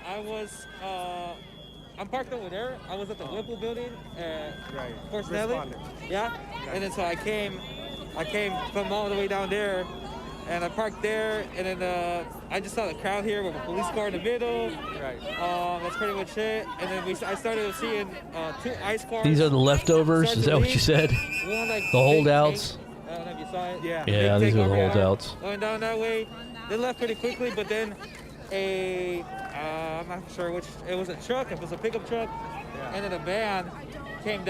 I'm parked over there. I was at the Whipple building at Fort Stanley. Yeah, and then so I came from all the way down there, and I parked there, and then I just saw the crowd here with a police car in the middle. That's pretty much it. And then I started seeing 2 ice cars. These are the leftovers? Is that what you said? One, like, The holdouts? I don't know if you saw it. Yeah, these are the holdouts. Going down that way. They left pretty quickly, but then I'm not sure which, it was a truck, it was a pickup truck, and then a van came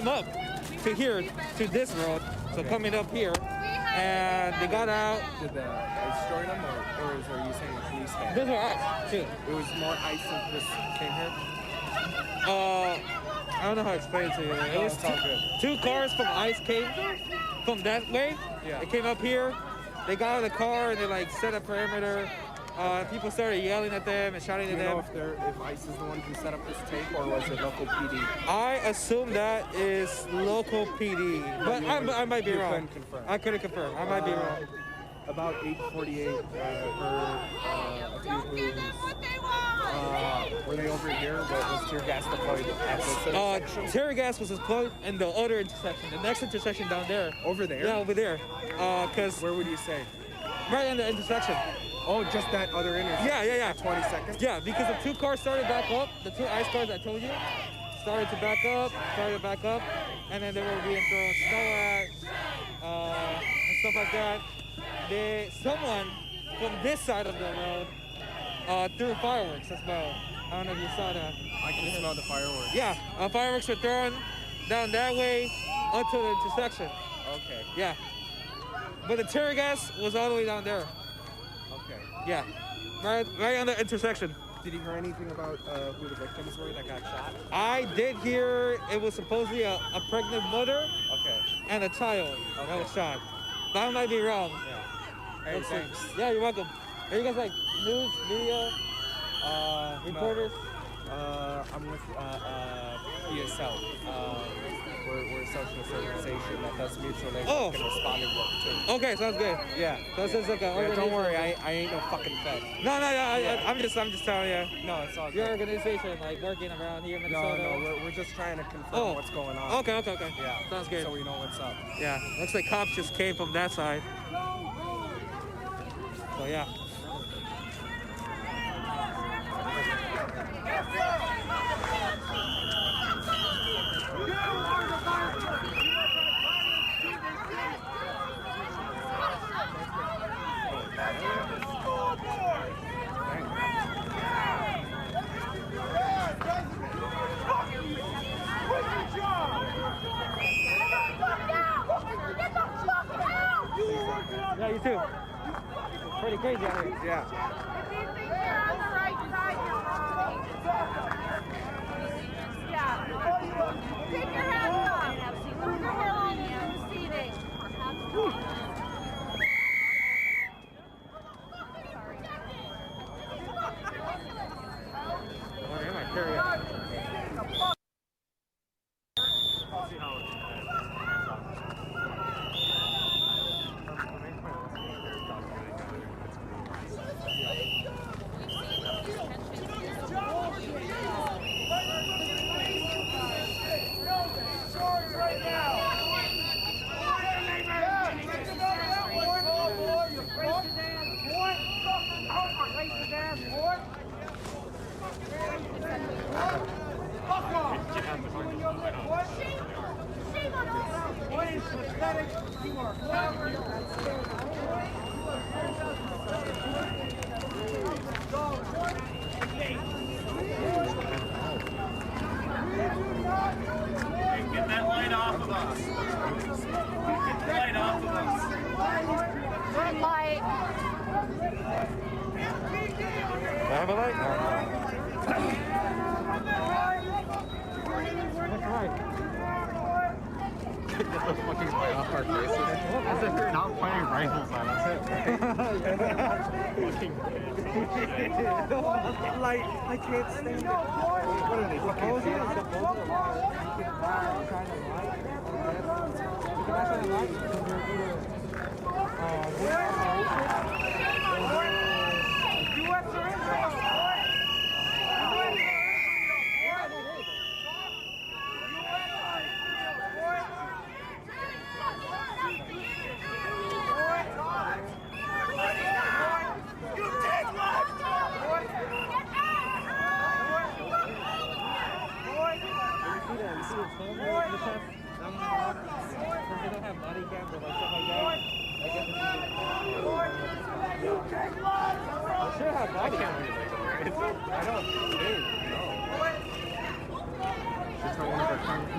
up to here, to this road, so coming up here, and they got out. Did the ice join them, or are you saying the police came? Those were ice, too. It was more ice than this came here? I don't know how to explain it to you. It was all good. 2 cars from ICE came from that way. Yeah. They came up here. They got out of the car and they like set a perimeter. People started yelling at them and shouting Do at you them. know if ICE is the one who set up this tape, or was it local PD? I assume that is local PD, but I might be You wrong. couldn't confirm. I couldn't confirm. I might be wrong. About 8:48, a few police. Were they over here? Was tear gas deployed at this intersection? Tear gas was deployed in the other intersection, the next intersection down there. Over there? Yeah, over there. Cause Where would you say? right in the intersection. Oh, just that other intersection? Yeah. 20 seconds? Yeah, because the 2 cars started back up. The 2 ice cars I told you started back up, and then they were being thrown snow at and stuff like that. Someone from this side of the road threw fireworks as well. I don't know if you saw that. I can smell the fireworks. Yeah, fireworks were thrown down that way onto the intersection. Okay. Yeah. But the tear gas was all the way down there. Okay. Yeah. Right on the intersection. Did you hear anything about who the victims were that got shot? I did hear it was supposedly a pregnant mother Okay. and a child that was shot. But I might be wrong. Yeah. Hey, Let's see. thanks. Yeah, you're welcome. Are you guys like news, media, reporters? I'm with ESL. We're a social organization that does mutual aid Oh. and responding work too. Okay, sounds good. Yeah. So this is like a Yeah, don't organization- worry, I ain't no fucking fed. No, I'm just telling you. No, it's all Your good. organization, like working around here in No, Minnesota. we're just trying to confirm Oh. what's going on. Okay. Yeah. Sounds good. So we know what's up. Yeah, looks like cops just came from that side. So yeah. Yeah, you too. It's pretty crazy out here. Yeah. Take your hands off. Put your hair on and receiving. Okay, I might carry it. Get that light off of us. Get the light off of us. Red light. I have a light? That's right. Get the fucking light off our faces. As if you're not pointing rifles at us. Fucking Light, I can't stand it. what are they, fucking kids?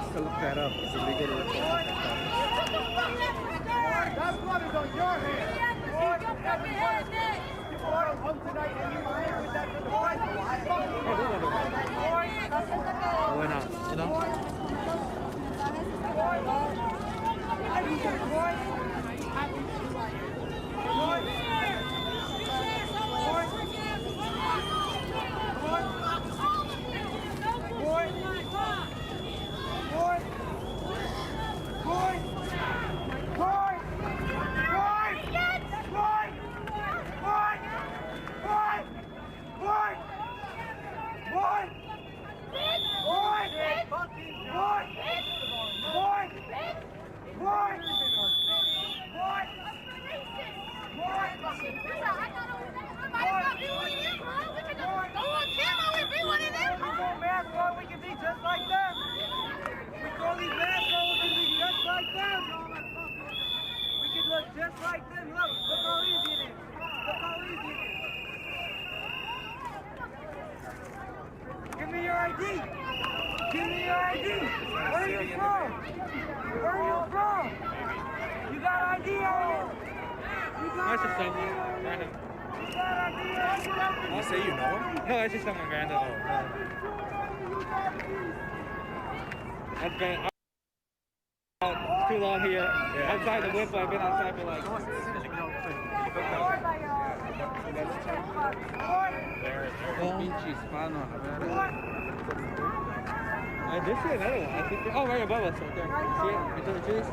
To look that up. It's illegal to record. That blood is on your hands. You brought home tonight and you leave with that for the price. Why not? You know? We can be just like them. We throw these masks on, we can be just like them. We can look just like them. Look how easy it is. Look how easy it is. Give me your ID. Give me your ID. Where are you from? Where are you from? You got ID on you? You got That's just ID? someone random. You got ID on you? You say you know him? No, that's just someone random. I've been out too long here. Outside the whip, I've been outside for like. I did see another one. I think. Oh, right above us, right there. See it? Into the trees.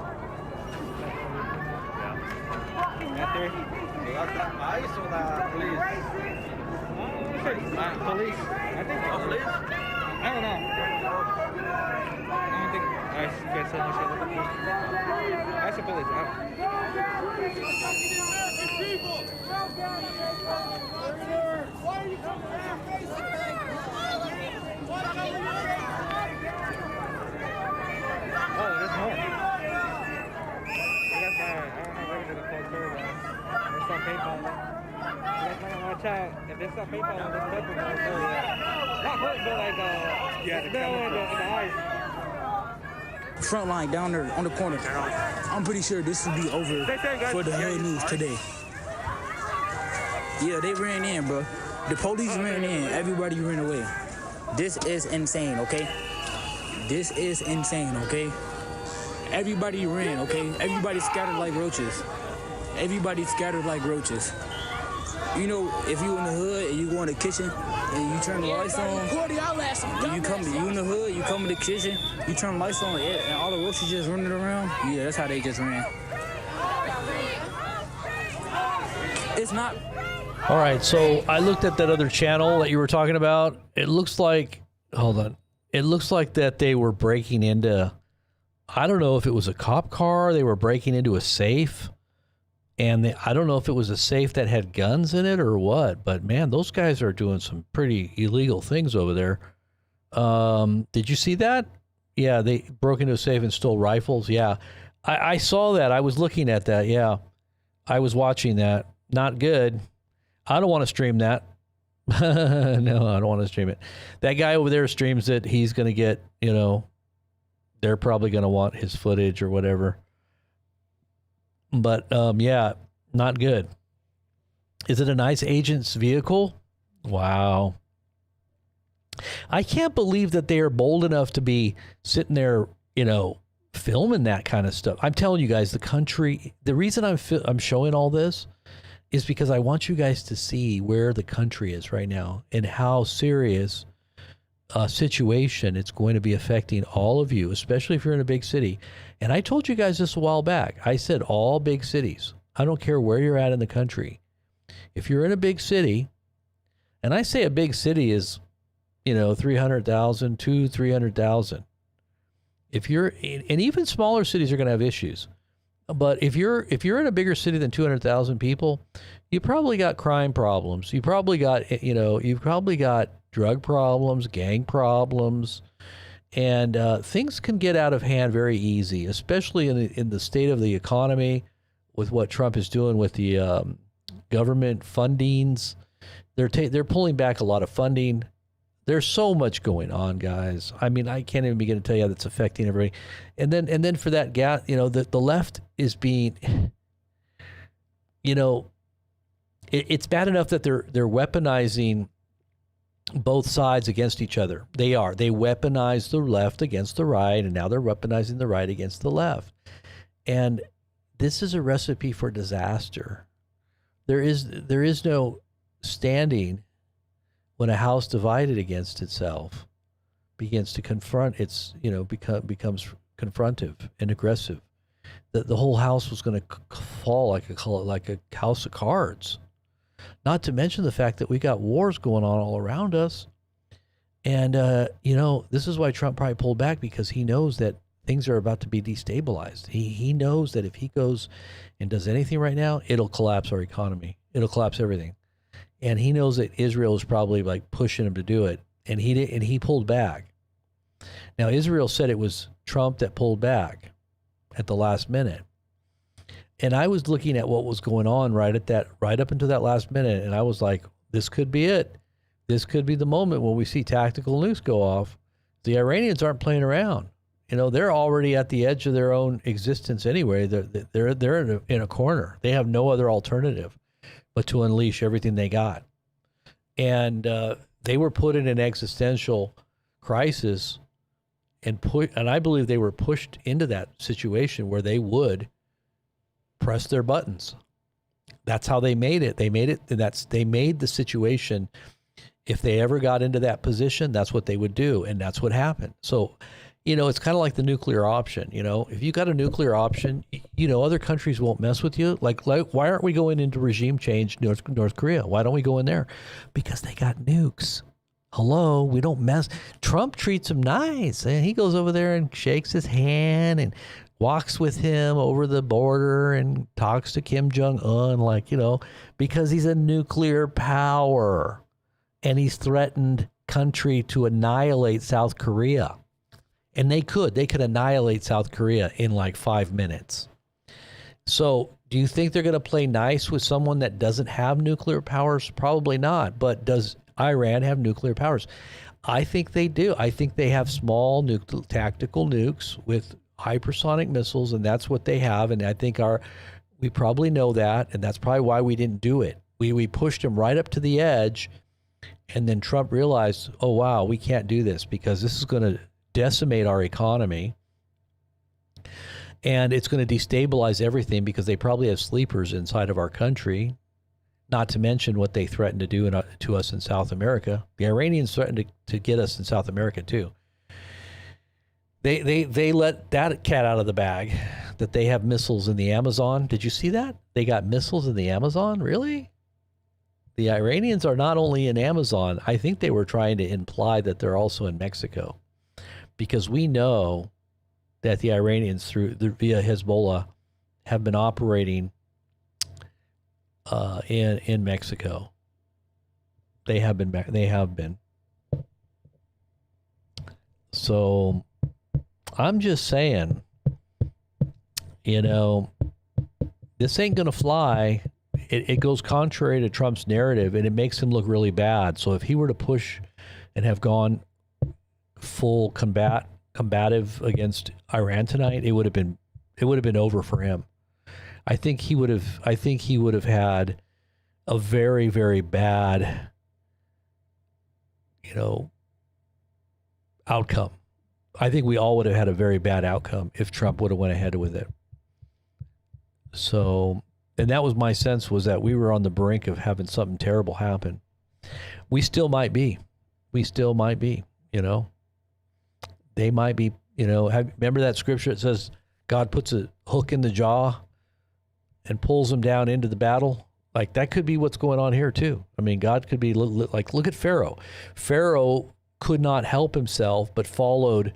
Right there. ICE or the police? Police. I think police. I don't know. I don't think I get so much of the police. That's the police. Why are you coming to our face? Oh, there's more. I don't know where to the close door. There's some paintball. You guys might watch out. If there's some paintball on this pepper, not hurt, but like the eyes. Front line down there on the corner. I'm pretty sure this will be over for the hood news today. Yeah, they ran in, bro. The police ran in. Everybody ran away. This is insane, okay? This is insane, okay? Everybody ran, okay? Everybody scattered like roaches. Everybody scattered like roaches. You know, if you in the hood and you go in the kitchen and you turn the lights on, and you in the hood, you come in the kitchen, you turn the lights on, and all the roaches just running around. Yeah, that's how they just ran. It's not. All right, so I looked at that other channel that you were talking about. It looks like, hold on. It looks like that they were breaking into, I don't know if it was a cop car. They were breaking into a safe. And I don't know if it was a safe that had guns in it or what. But, man, those guys are doing some pretty illegal things over there. Did you see that? Yeah, they broke into a safe and stole rifles. Yeah, I saw that. I was looking at that. Yeah, I was watching that. Not good. I don't want to stream that. No, I don't want to stream it. That guy over there streams it. He's going to get, you know, they're probably going to want his footage or whatever. But, yeah, not good. Is it a nice agent's vehicle? Wow. I can't believe that they are bold enough to be sitting there, filming that kind of stuff. I'm telling you guys, the reason I'm showing all this is because I want you guys to see where the country is right now and how serious a situation it's going to be affecting all of you, especially if you're in a big city. And I told you guys this a while back. I said all big cities. I don't care where you're at in the country. If you're in a big city, and I say a big city is 300,000 to 300,000. And even smaller cities are going to have issues. But if you're in a bigger city than 200,000 people, you probably got crime problems. You probably got you've probably got drug problems, gang problems, and things can get out of hand very easy, especially in the state of the economy with what Trump is doing with the government fundings. They're pulling back a lot of funding. There's so much going on, guys. I mean, I can't even begin to tell you how that's affecting everybody. And then for that gas, the left is being, it's bad enough that they're weaponizing both sides against each other. They weaponize the left against the right, and now they're weaponizing the right against the left. And this is a recipe for disaster. There is no standing when a house divided against itself begins to confront becomes confrontive and aggressive. The whole house was going to fall like a house of cards. Not to mention the fact that we got wars going on all around us. And, this is why Trump probably pulled back, because he knows that things are about to be destabilized. He knows that if he goes and does anything right now, it'll collapse our economy. It'll collapse everything. And he knows that Israel is probably like pushing him to do it. And he pulled back. Now, Israel said it was Trump that pulled back at the last minute. And I was looking at what was going on right up until that last minute. And I was like, this could be it. This could be the moment when we see tactical nukes go off. The Iranians aren't playing around. They're already at the edge of their own existence anyway. They're in a corner. They have no other alternative but to unleash everything they got. And they were put in an existential crisis, and I believe they were pushed into that situation where they would press their buttons. That's how they made it. They made the situation. If they ever got into that position, that's what they would do, and that's what happened. So, it's kind of like the nuclear option. If you got a nuclear option, other countries won't mess with you. Like why aren't we going into regime change North Korea? Why don't we go in there? Because they got nukes. Hello, we don't mess. Trump treats them nice, and he goes over there and shakes his hand and walks with him over the border and talks to Kim Jong-un, because he's a nuclear power, and he's threatened country to annihilate South Korea. And they could annihilate South Korea in like 5 minutes. So do you think they're going to play nice with someone that doesn't have nuclear powers? Probably not. But does Iran have nuclear powers? I think they do. I think they have small tactical nukes with hypersonic missiles, and that's what they have. And I think we probably know that, and that's probably why we didn't do it. We pushed them right up to the edge, and then Trump realized, oh, wow, we can't do this because this is going to decimate our economy, and it's going to destabilize everything because they probably have sleepers inside of our country, not to mention what they threatened to do to us in South America. The Iranians threatened to get us in South America too. They let that cat out of the bag, that they have missiles in the Amazon. Did you see that? They got missiles in the Amazon? Really? The Iranians are not only in Amazon. I think they were trying to imply that they're also in Mexico, because we know that the Iranians via Hezbollah have been operating in Mexico. They have been. So I'm just saying, this ain't gonna fly. It goes contrary to Trump's narrative, and it makes him look really bad. So if he were to push and have gone full combative against Iran tonight, it would have been over for him. I think he would have had a very, very bad outcome. I think we all would have had a very bad outcome if Trump would have went ahead with it. So, and that was my sense, was that we were on the brink of having something terrible happen. We still might be. They might be, remember that scripture? It says God puts a hook in the jaw and pulls them down into the battle. Like, that could be what's going on here too. I mean, God could be like, look at Pharaoh. Pharaoh could not help himself, but followed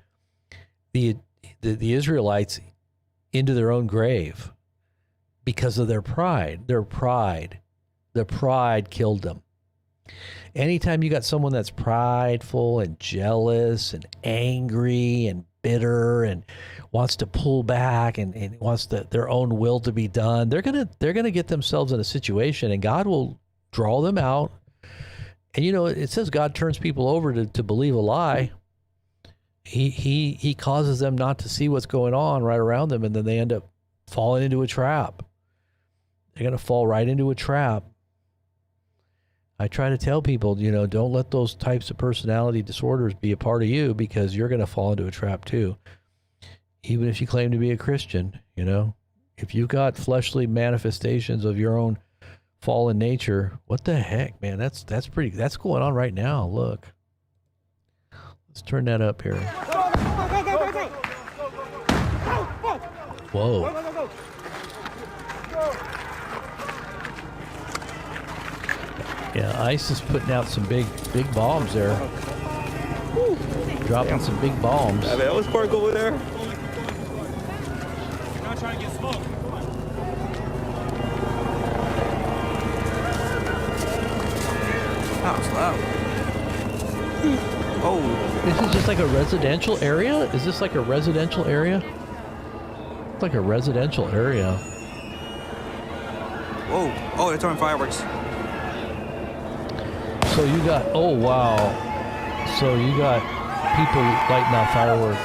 the Israelites into their own grave because of their pride. The pride killed them. Anytime you got someone that's prideful and jealous and angry and bitter and wants to pull back and wants their own will to be done, they're gonna get themselves in a situation, and God will draw them out. And it says God turns people over to believe a lie. He causes them not to see what's going on right around them, and then they end up falling into a trap. They're gonna fall right into a trap. I try to tell people, don't let those types of personality disorders be a part of you, because you're going to fall into a trap too. Even if you claim to be a Christian, if you've got fleshly manifestations of your own fallen nature, what the heck, man? That's going on right now. Look, let's turn that up here. Whoa. Yeah, ICE is putting out some big bombs there. Dropping some big bombs. I mean, that was park over there. You're not trying to get smoked. That was loud. Oh. This is just like a residential area? Is this like a residential area? It's like a residential area. Whoa. Oh, they're throwing fireworks. So you got, oh wow. So you got people lighting off fireworks.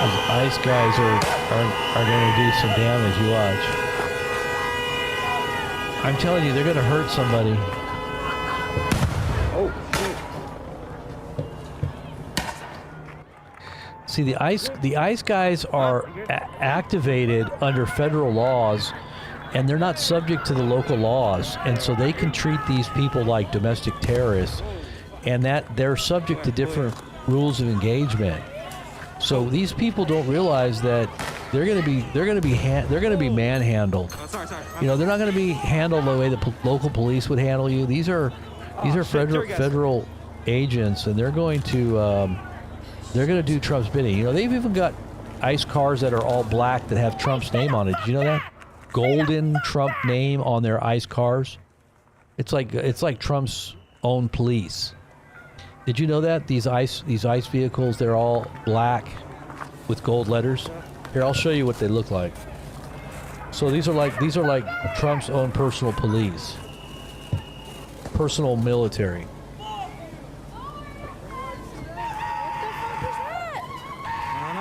Those ICE guys are going to do some damage, you watch. I'm telling you, they're going to hurt somebody. See, the ICE guys are activated under federal laws, and they're not subject to the local laws, and so they can treat these people like domestic terrorists, and that they're subject to different rules of engagement. So these people don't realize that they're going to be manhandled. They're not going to be handled the way the local police would handle you. These are federal agents, and they're going to do Trump's bidding. They've even got ICE cars that are all black that have Trump's name on it. Did you know that? Golden Trump name on their ICE cars. It's like Trump's own police. Did you know that these ICE vehicles, they're all black with gold letters? Here, I'll show you what they look like. So these are like Trump's own personal police, personal military.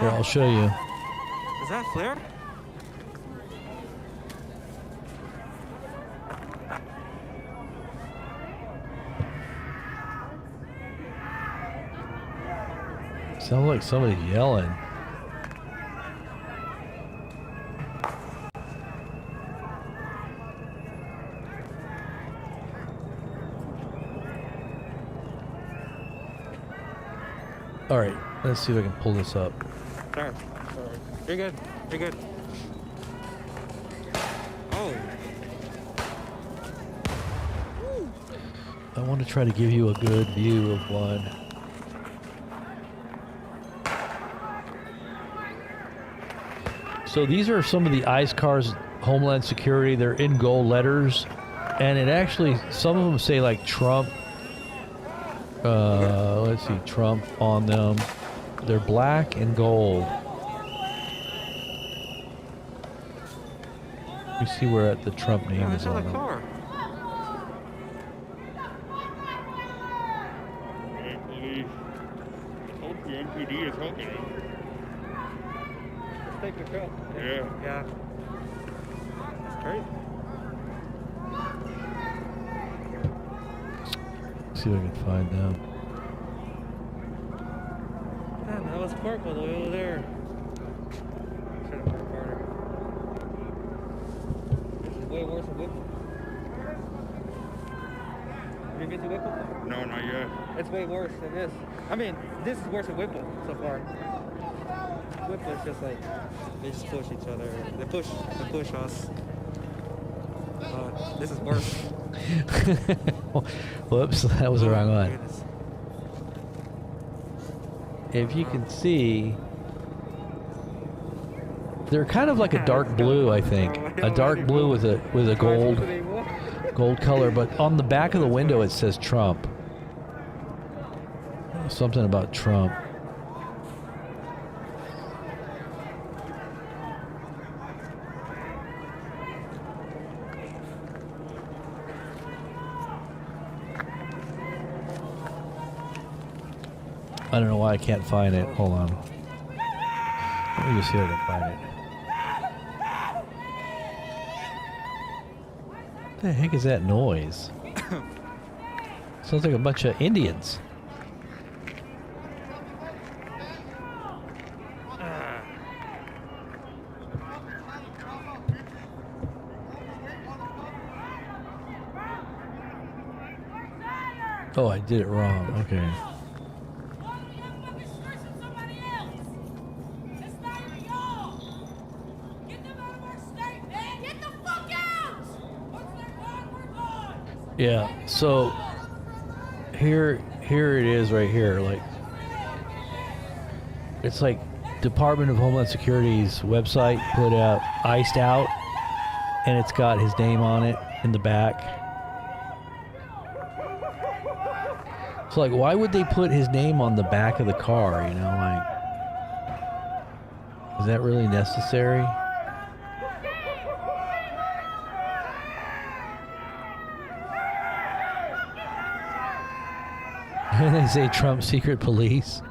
Here, I'll show you. Is that flared? Sounds like somebody yelling. All right, let's see if I can pull this up. Sorry. You're good. You're good. Oh. I want to try to give you a good view of one. So these are some of the ICE cars, Homeland Security. They're in gold letters, and it actually, some of them say like Trump. Let's see, Trump on them. They're black and gold. You see where the Trump name is on them. taking a trip. Yeah. Yeah. It's crazy. See if I can find them. Damn, that was Park all the way over there. Should have parked harder. This is way worse than Whipple. Have you been to Whipple? No, not yet. It's way worse than this. I mean, this is worse than Whipple so far. Whipple is just like, they just push each other. They push us. This is worse. Whoops, that was the wrong one. Goodness. If you can see, they're kind of like a dark blue, I think. A dark blue with a gold color, but on the back of the window it says Trump. Something about Trump. I don't know why I can't find it. Hold on. Let me just see if I can find it. What the heck is that noise? Sounds like a bunch of Indians. Oh, I did it wrong. Okay. Yeah, so here it is right here. Like, it's like Department of Homeland Security's website put out iced out, and it's got his name on it in the back. So like, why would they put his name on the back of the car? You know, like, is that really necessary? They say Trump secret police.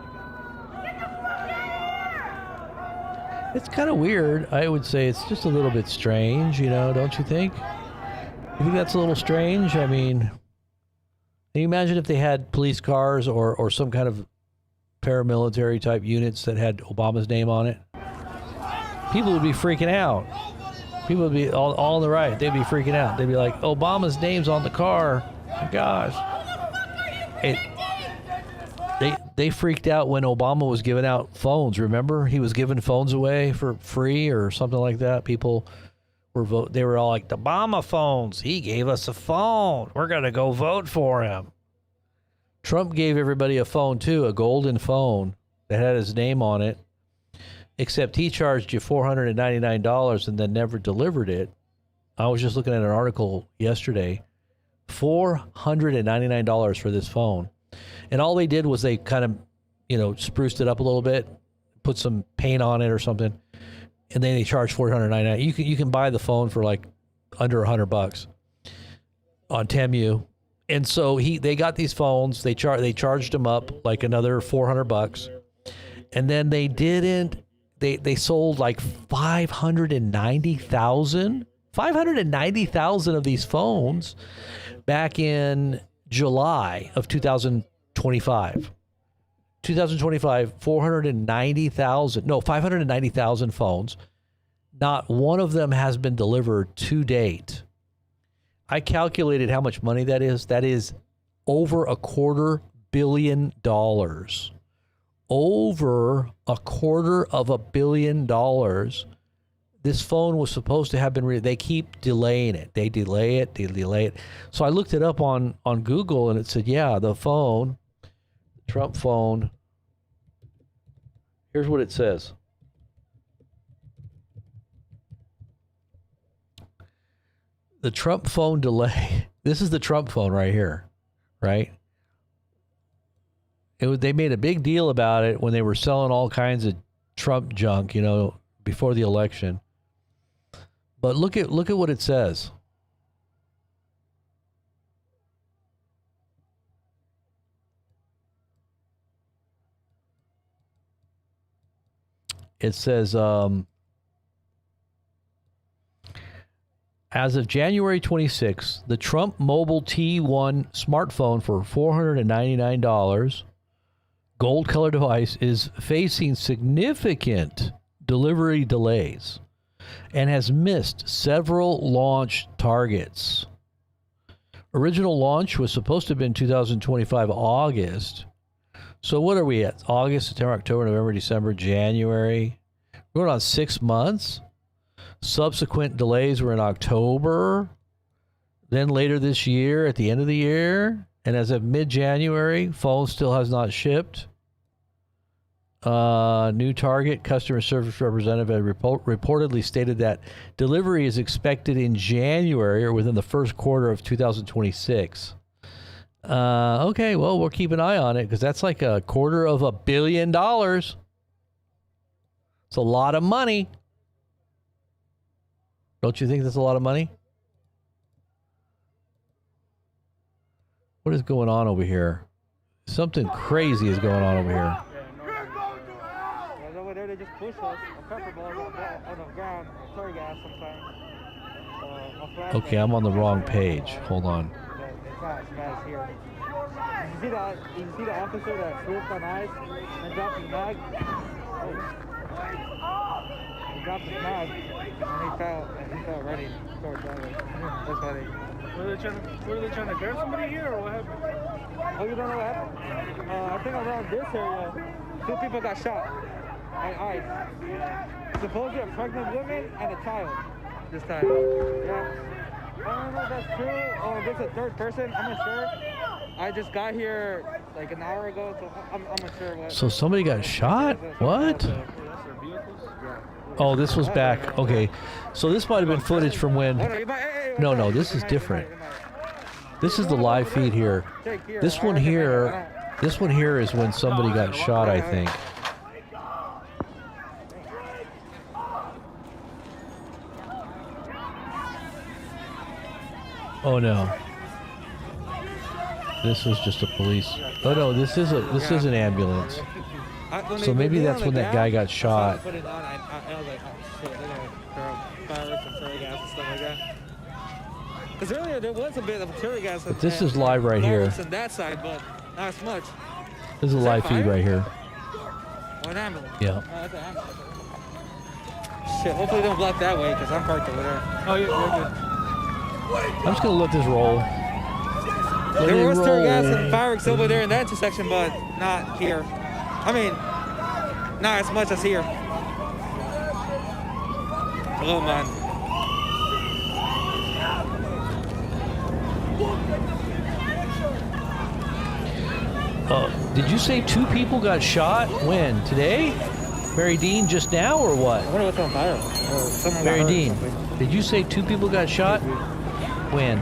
It's kind of weird. I would say it's just a little bit strange, you know, don't you think? You think that's a little strange? I mean, can you imagine if they had police cars or some kind of paramilitary type units that had Obama's name on it? People would be freaking out. People would be all on the right. They'd be freaking out. They'd be like, Obama's name's on the car. My gosh. They freaked out when Obama was giving out phones. Remember, he was giving phones away for free or something like that. People were they were all like, the Obama phones. He gave us a phone. We're gonna go vote for him. Trump gave everybody a phone too, a golden phone that had his name on it. Except he charged you $499 and then never delivered it. I was just looking at an article yesterday. $499 for this phone. And all they did was they kind of, you know, spruced it up a little bit, put some paint on it or something, and then they charged $499. You can buy the phone for like under $100 on Temu. And so they got these phones. They charged them up like another $400, and then they didn't. They sold like 590,000 of these phones back in July of 2025. 590,000 phones. Not one of them has been delivered to date. I calculated how much money that is. That is over $250 million. Over $250 million. This phone was supposed to have been they keep delaying it. They delay it. So I looked it up on Google, and it said, yeah, the phone, Trump phone. Here's what it says. The Trump phone delay. This is the Trump phone right here, right? They made a big deal about it when they were selling all kinds of Trump junk, you know, before the election. But look at what it says. It says As of January 26th, the Trump Mobile T1 smartphone for $499 gold color device is facing significant delivery delays and has missed several launch targets. Original launch was supposed to have been 2025 August. So what are we at? August, September, October, November, December, January. We're going on 6 months. Subsequent delays were in October. Then later this year, at the end of the year, and as of mid-January, phone still has not shipped. New target customer service representative reportedly stated that delivery is expected in January or within the first quarter of 2026. Okay, well, we'll keep an eye on it because that's like $250 million. It's a lot of money. Don't you think that's a lot of money? What is going on over here? Something crazy is going on over here. Over there, they just push us. A pepper ball on the ground. Tear gas sometimes. Okay, I'm on the wrong page. Hold on. It's not as bad as here. You see the officer that slipped on ice and dropped his mag? He dropped his mag and he fell running towards that way. That's funny. Were they trying to grab somebody here or what happened? Oh, you don't know what happened? I think around this area, 2 people got shot on ice. Supposedly a pregnant woman and a child this time. Yeah. I don't know if that's true or if it's a third person. I'm not sure. I just got here like an hour ago, so I'm not sure what. So somebody got shot? What? Oh, this was back. Okay. So this might have been footage from when. No, this is different. This is the live feed here. This one here is when somebody got shot, I think. Oh no. This was just a police. Oh no, this is an ambulance. So maybe that's when that guy got shot. Because earlier there was a bit of tear gas. But this is live right here. On that side, but not as much. This is a live feed right here. Or an ambulance. Yeah. That's an ambulance. Shit, hopefully they don't block that way because I'm parked over there. Oh, yeah, we're good. I'm just gonna let this roll. There was tear gas and fireworks over there in that intersection, but not here. I mean, not as much as here. Oh man. Did you say 2 people got shot? When? Today? Mary Dean just now or what? I wonder what's on fire. Someone Mary Dean, did you say 2 people got shot? When?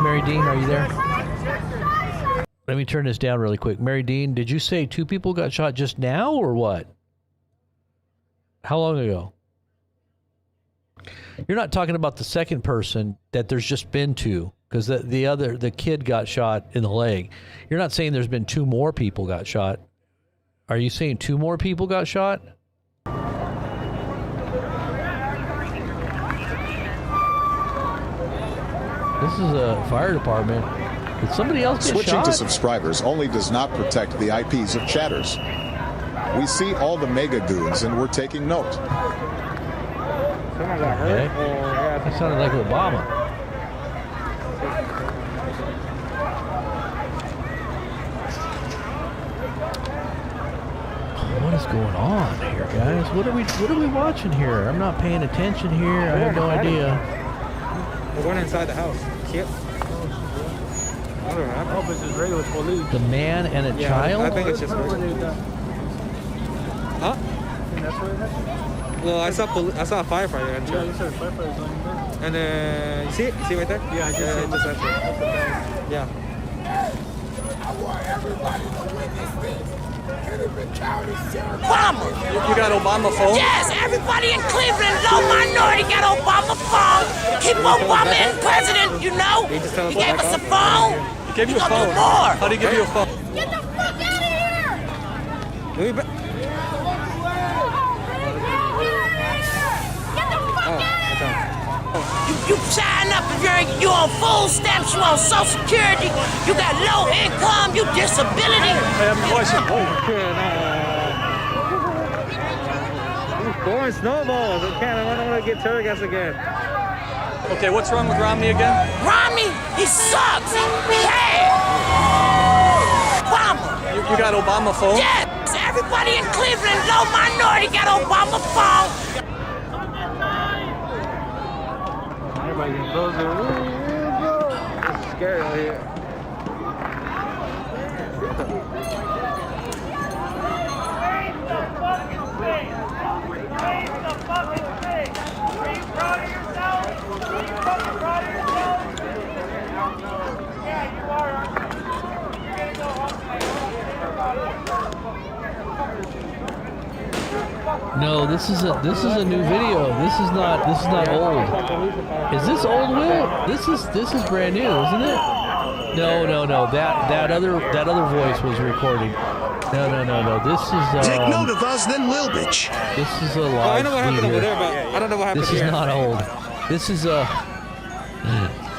Mary Dean, are you there? Let me turn this down really quick. Mary Dean, did you say 2 people got shot just now or what? How long ago? You're not talking about the second person that there's just been 2, because the kid got shot in the leg. You're not saying there's been 2 more people got shot. Are you saying 2 more people got shot? This is a fire department. Did somebody else get Switching shot? to subscribers only does not protect the IPs of chatters. We see all the mega goons and we're taking note. Someone got hurt? That sounded like Obama. What is going on here, guys? What are we watching here? I'm not paying attention here. I have no idea. We're going inside the house. Yep. I hope it's just regular police. The man and a child? I think it's just regular. Huh? That's where it happened? Well, I saw a firefighter. Yeah, you said a firefighter's on your back. And you see it? You see it right there? Yeah, I just see it. That's it. Yeah. I want everybody to witness this. Obama. You got Obama phone? Yes, everybody in Cleveland, low minority got Obama phone. Keep Obama in president, you know. He gave us a phone. He gave you a gonna phone. do more. How'd he give you a phone? Get the fuck out of here! Get the fuck out of here! you sign up if you on food stamps, you on Social Security, you got low income, you disability. I have a question. Throwing snowballs. I don't want to get tear gas again. Okay, what's wrong with Romney again? Romney, he sucks. Hey! Obama. You got Obama phone? Yes, everybody in Cleveland, low minority, got Obama phone. Everybody getting closer. It's scary out here. No, this is a new video. This is not old. Is this old, Will? This is brand new, isn't it? No. That other voice was recording. No. This is Take note of us, then Lil bitch. This is a live. I know what happened feed over here. there, but I don't know what happened This here. is not old. This is a.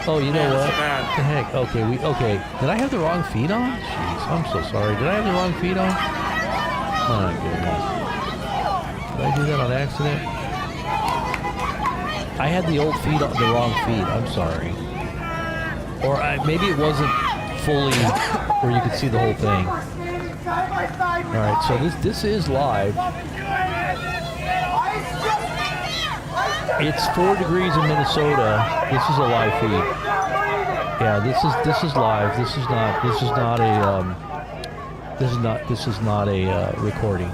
Oh, you know what? What the heck? Okay. Did I have the wrong feed on? Jeez, I'm so sorry. Did I have the wrong feed on? My goodness. Did I do that on accident? I had the old feed on the wrong feed. I'm sorry. Or maybe it wasn't fully where you could see the whole thing. All right, so this is live. It's 4 degrees in Minnesota. This is a live feed. Yeah, this is live. This is not a recording.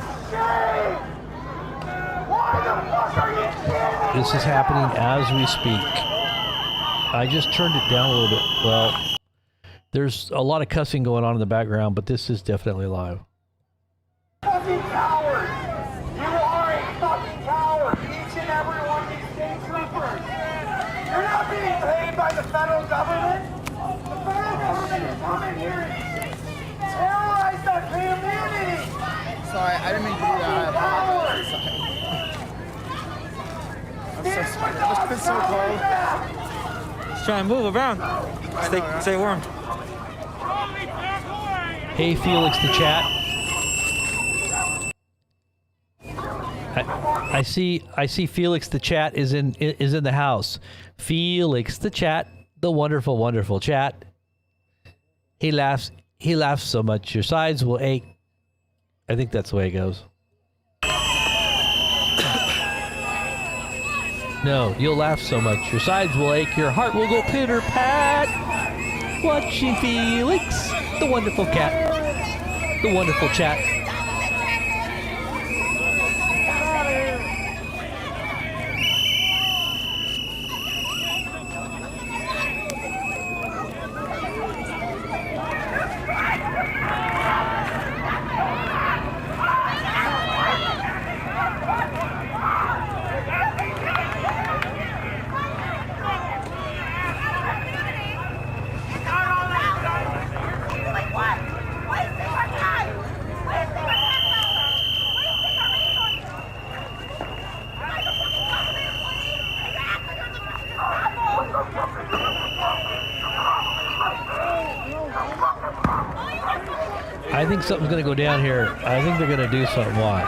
This is happening as we speak. I just turned it down a little bit. Well, there's a lot of cussing going on in the background, but this is definitely live. Fucking coward! You are a fucking coward! Each and every one of these state troopers! You're not being paid by the federal government! The federal government is coming here and terrorize our community! Sorry, I didn't mean to do that. I apologize. I'm so sorry. It's been so cold. Just trying to move around. Stay warm. Hey, Felix, the chat. I see Felix the chat is in the house. Felix the chat, the wonderful chat. He laughs so much your sides will ache. I think that's the way it goes. No, you'll laugh so much your sides will ache, your heart will go pitter pat. Watching Felix, the wonderful cat, the wonderful chat. I think something's going to go down here. I think they're going to do something. Watch.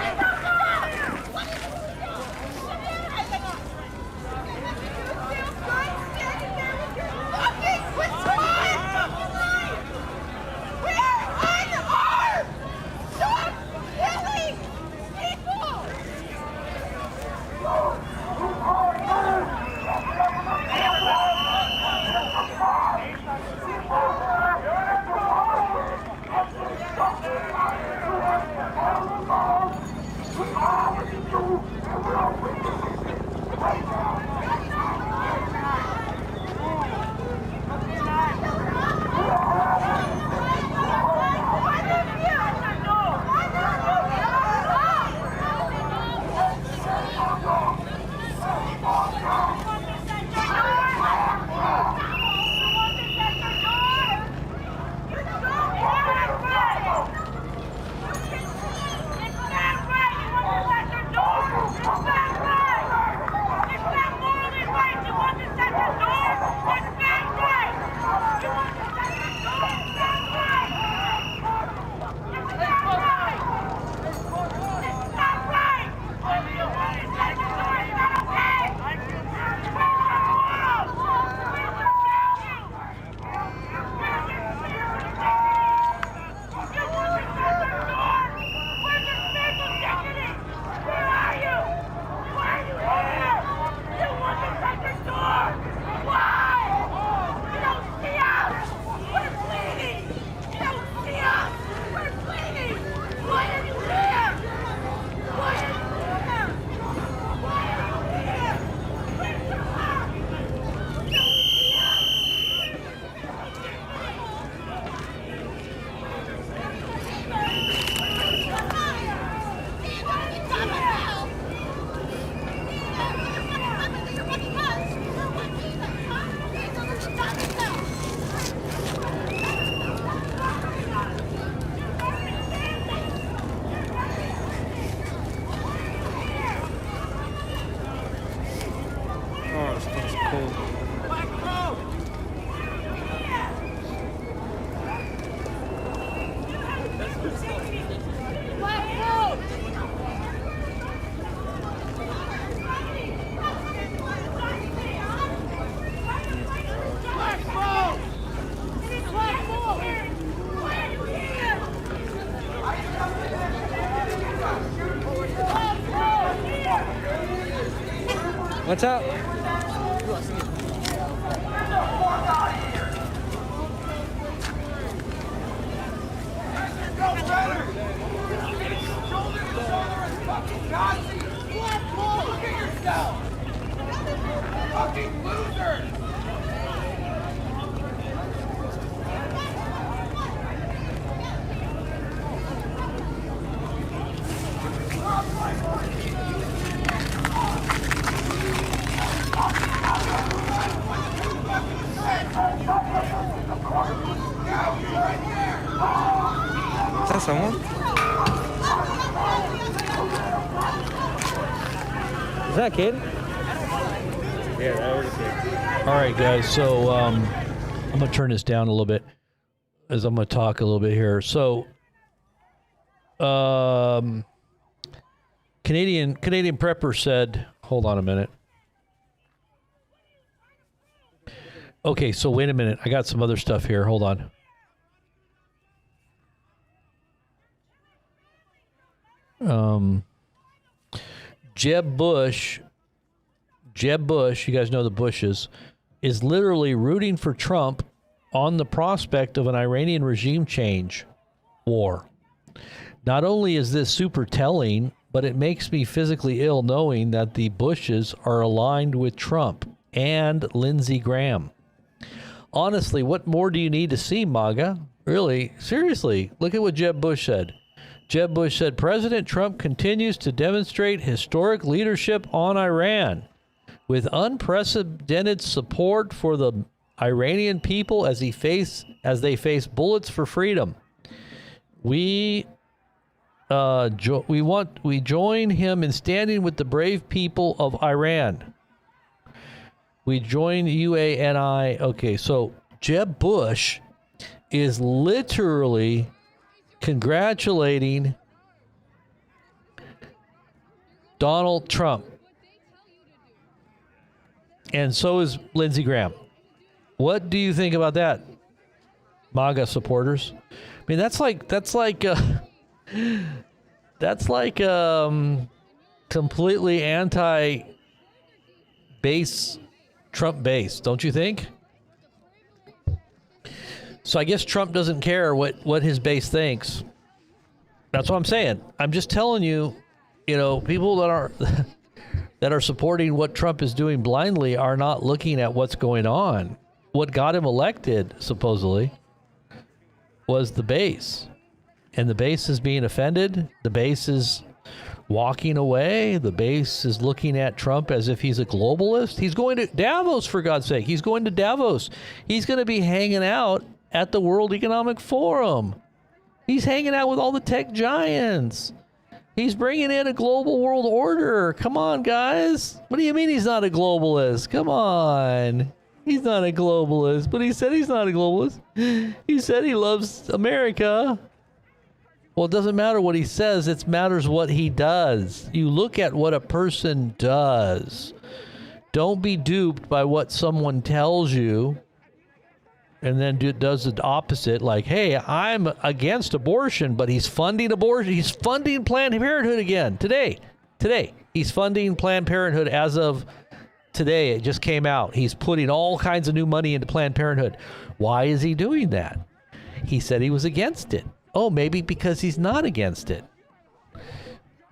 What's up? Fucking losers! Is that someone? Is that a kid? Yeah, that was a kid. All right, guys. So I'm gonna turn this down a little bit as I'm gonna talk a little bit here. So, Canadian Prepper said, "Hold on a minute." Okay, so wait a minute. I got some other stuff here. Hold on. Jeb Bush, you guys know the Bushes, is literally rooting for Trump on the prospect of an Iranian regime change war. Not only is this super telling, but it makes me physically ill knowing that the Bushes are aligned with Trump and Lindsey Graham. Honestly, what more do you need to see, MAGA? Really? Seriously, look at what Jeb Bush said. Jeb Bush said, President Trump continues to demonstrate historic leadership on Iran with unprecedented support for the Iranian people as they face bullets for freedom. We join him in standing with the brave people of Iran. We join UANI. Okay, so Jeb Bush is literally congratulating Donald Trump. And so is Lindsey Graham. What do you think about that, MAGA supporters? I mean, that's like completely anti-base Trump base, don't you think? So I guess Trump doesn't care what his base thinks. That's what I'm saying. I'm just telling you, people that are supporting what Trump is doing blindly are not looking at what's going on. What got him elected, supposedly, was the base. And the base is being offended. The base is walking away. The base is looking at Trump as if he's a globalist. He's going to Davos, for God's sake. He's going to Davos. He's going to be hanging out at the World Economic Forum. He's hanging out with all the tech giants. He's bringing in a global world order. Come on, guys. What do you mean he's not a globalist? Come on. He's not a globalist, but he said he's not a globalist. He said he loves America. Well, it doesn't matter what he says. It matters what he does. You look at what a person does. Don't be duped by what someone tells you and then does the opposite. Like, hey, I'm against abortion, but he's funding abortion. He's funding Planned Parenthood again. Today. He's funding Planned Parenthood as of today. It just came out. He's putting all kinds of new money into Planned Parenthood. Why is he doing that? He said he was against it. Oh, maybe because he's not against it.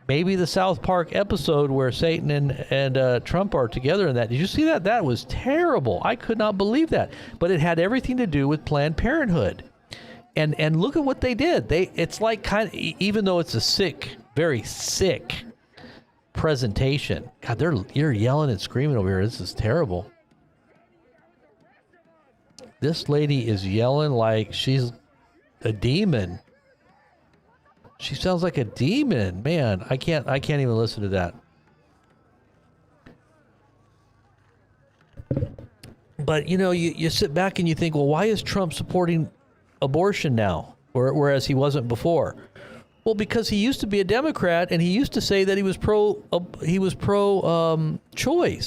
Maybe the South Park episode where Satan and Trump are together in that. Did you see that? That was terrible. I could not believe that. But it had everything to do with Planned Parenthood. And look at what they did. It's like even though it's a sick, very sick presentation. God, you're yelling and screaming over here. This is terrible. This lady is yelling like she's a demon. She sounds like a demon. Man, I can't even listen to that. But, you sit back and you think, well, why is Trump supporting abortion now, whereas he wasn't before? Well, because he used to be a Democrat, and he used to say that he was pro-choice.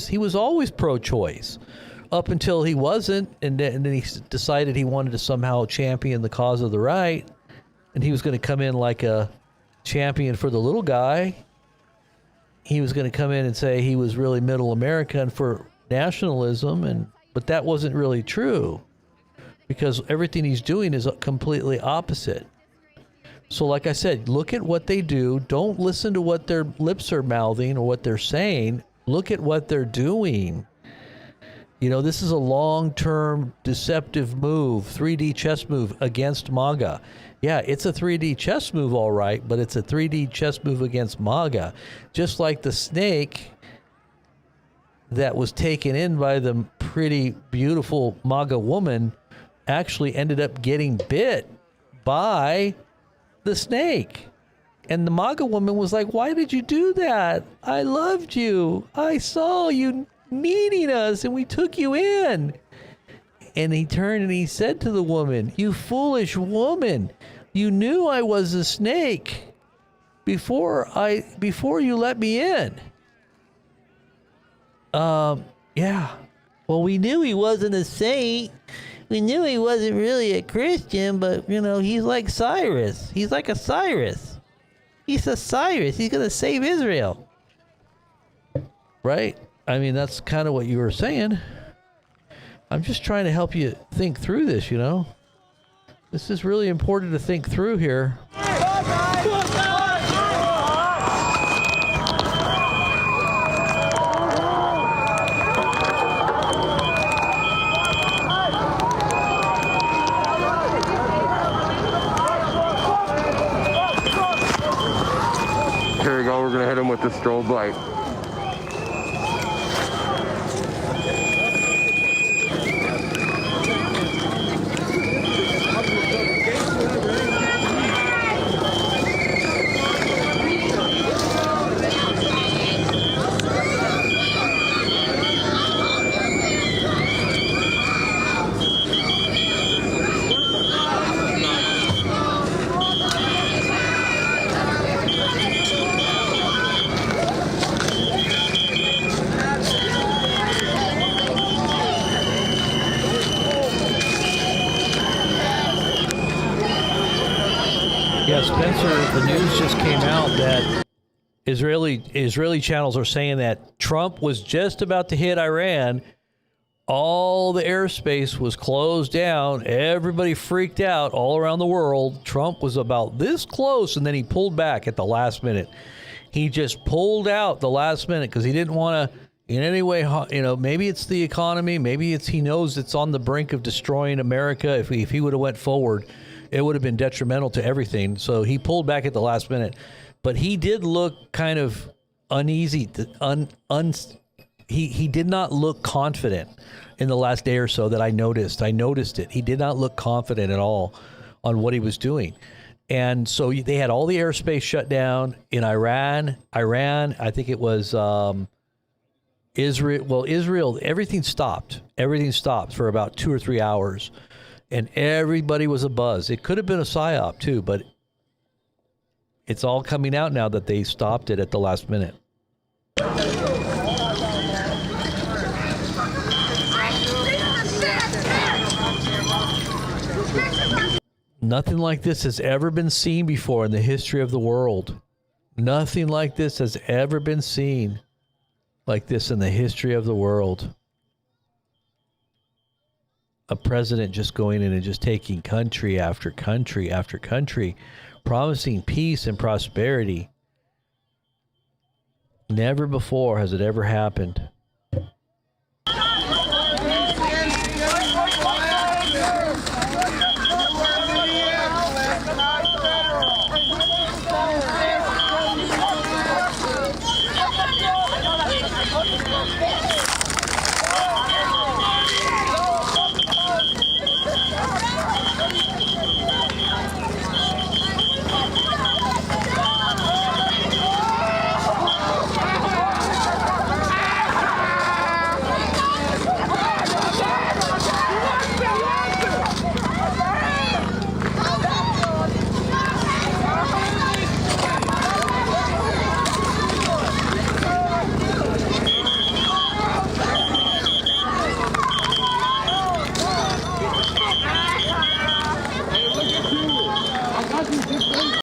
He was always pro-choice up until he wasn't, and then he decided he wanted to somehow champion the cause of the right, and he was going to come in like a champion for the little guy. He was going to come in and say he was really middle America and for nationalism, but that wasn't really true, because everything he's doing is completely opposite. So like I said, look at what they do. Don't listen to what their lips are mouthing or what they're saying. Look at what they're doing. This is a long-term deceptive move, 3D chess move against MAGA. Yeah, it's a 3D chess move, all right, but it's a 3D chess move against MAGA. Just like the snake that was taken in by the pretty beautiful MAGA woman actually ended up getting bit by the snake. And the MAGA woman was like, why did you do that? I loved you. I saw you needing us and we took you in. And he turned and he said to the woman, you foolish woman, you knew I was a snake before you let me in. Yeah. Well, we knew he wasn't a saint. We knew he wasn't really a Christian, but, he's like Cyrus. He's like a Cyrus. He's a Cyrus. He's going to save Israel. Right? I mean, that's kind of what you were saying. I'm just trying to help you think through this, This is really important to think through here. Here we go, we're gonna hit him with the strobe light. Yeah, Spencer, the news just came out that Israeli channels are saying that Trump was just about to hit Iran. All the airspace was closed down. Everybody freaked out all around the world. Trump was about this close, and then he pulled back at the last minute. He just pulled out the last minute because he didn't want to in any way, maybe it's the economy. Maybe he knows it's on the brink of destroying America. If he would have went forward, it would have been detrimental to everything. So he pulled back at the last minute. But he did look kind of uneasy. He did not look confident in the last day or so that I noticed. I noticed it. He did not look confident at all on what he was doing. And so they had all the airspace shut down in Iran, I think it was Israel. Well, Israel, everything stopped. Everything stopped for about 2 or 3 hours. And everybody was abuzz. It could have been a psyop too, but it's all coming out now that they stopped it at the last minute. Nothing like this has ever been seen before in the history of the world. Nothing like this has ever been seen like this in the history of the world. A president just going in and just taking country after country after country, promising peace and prosperity. Never before has it ever happened.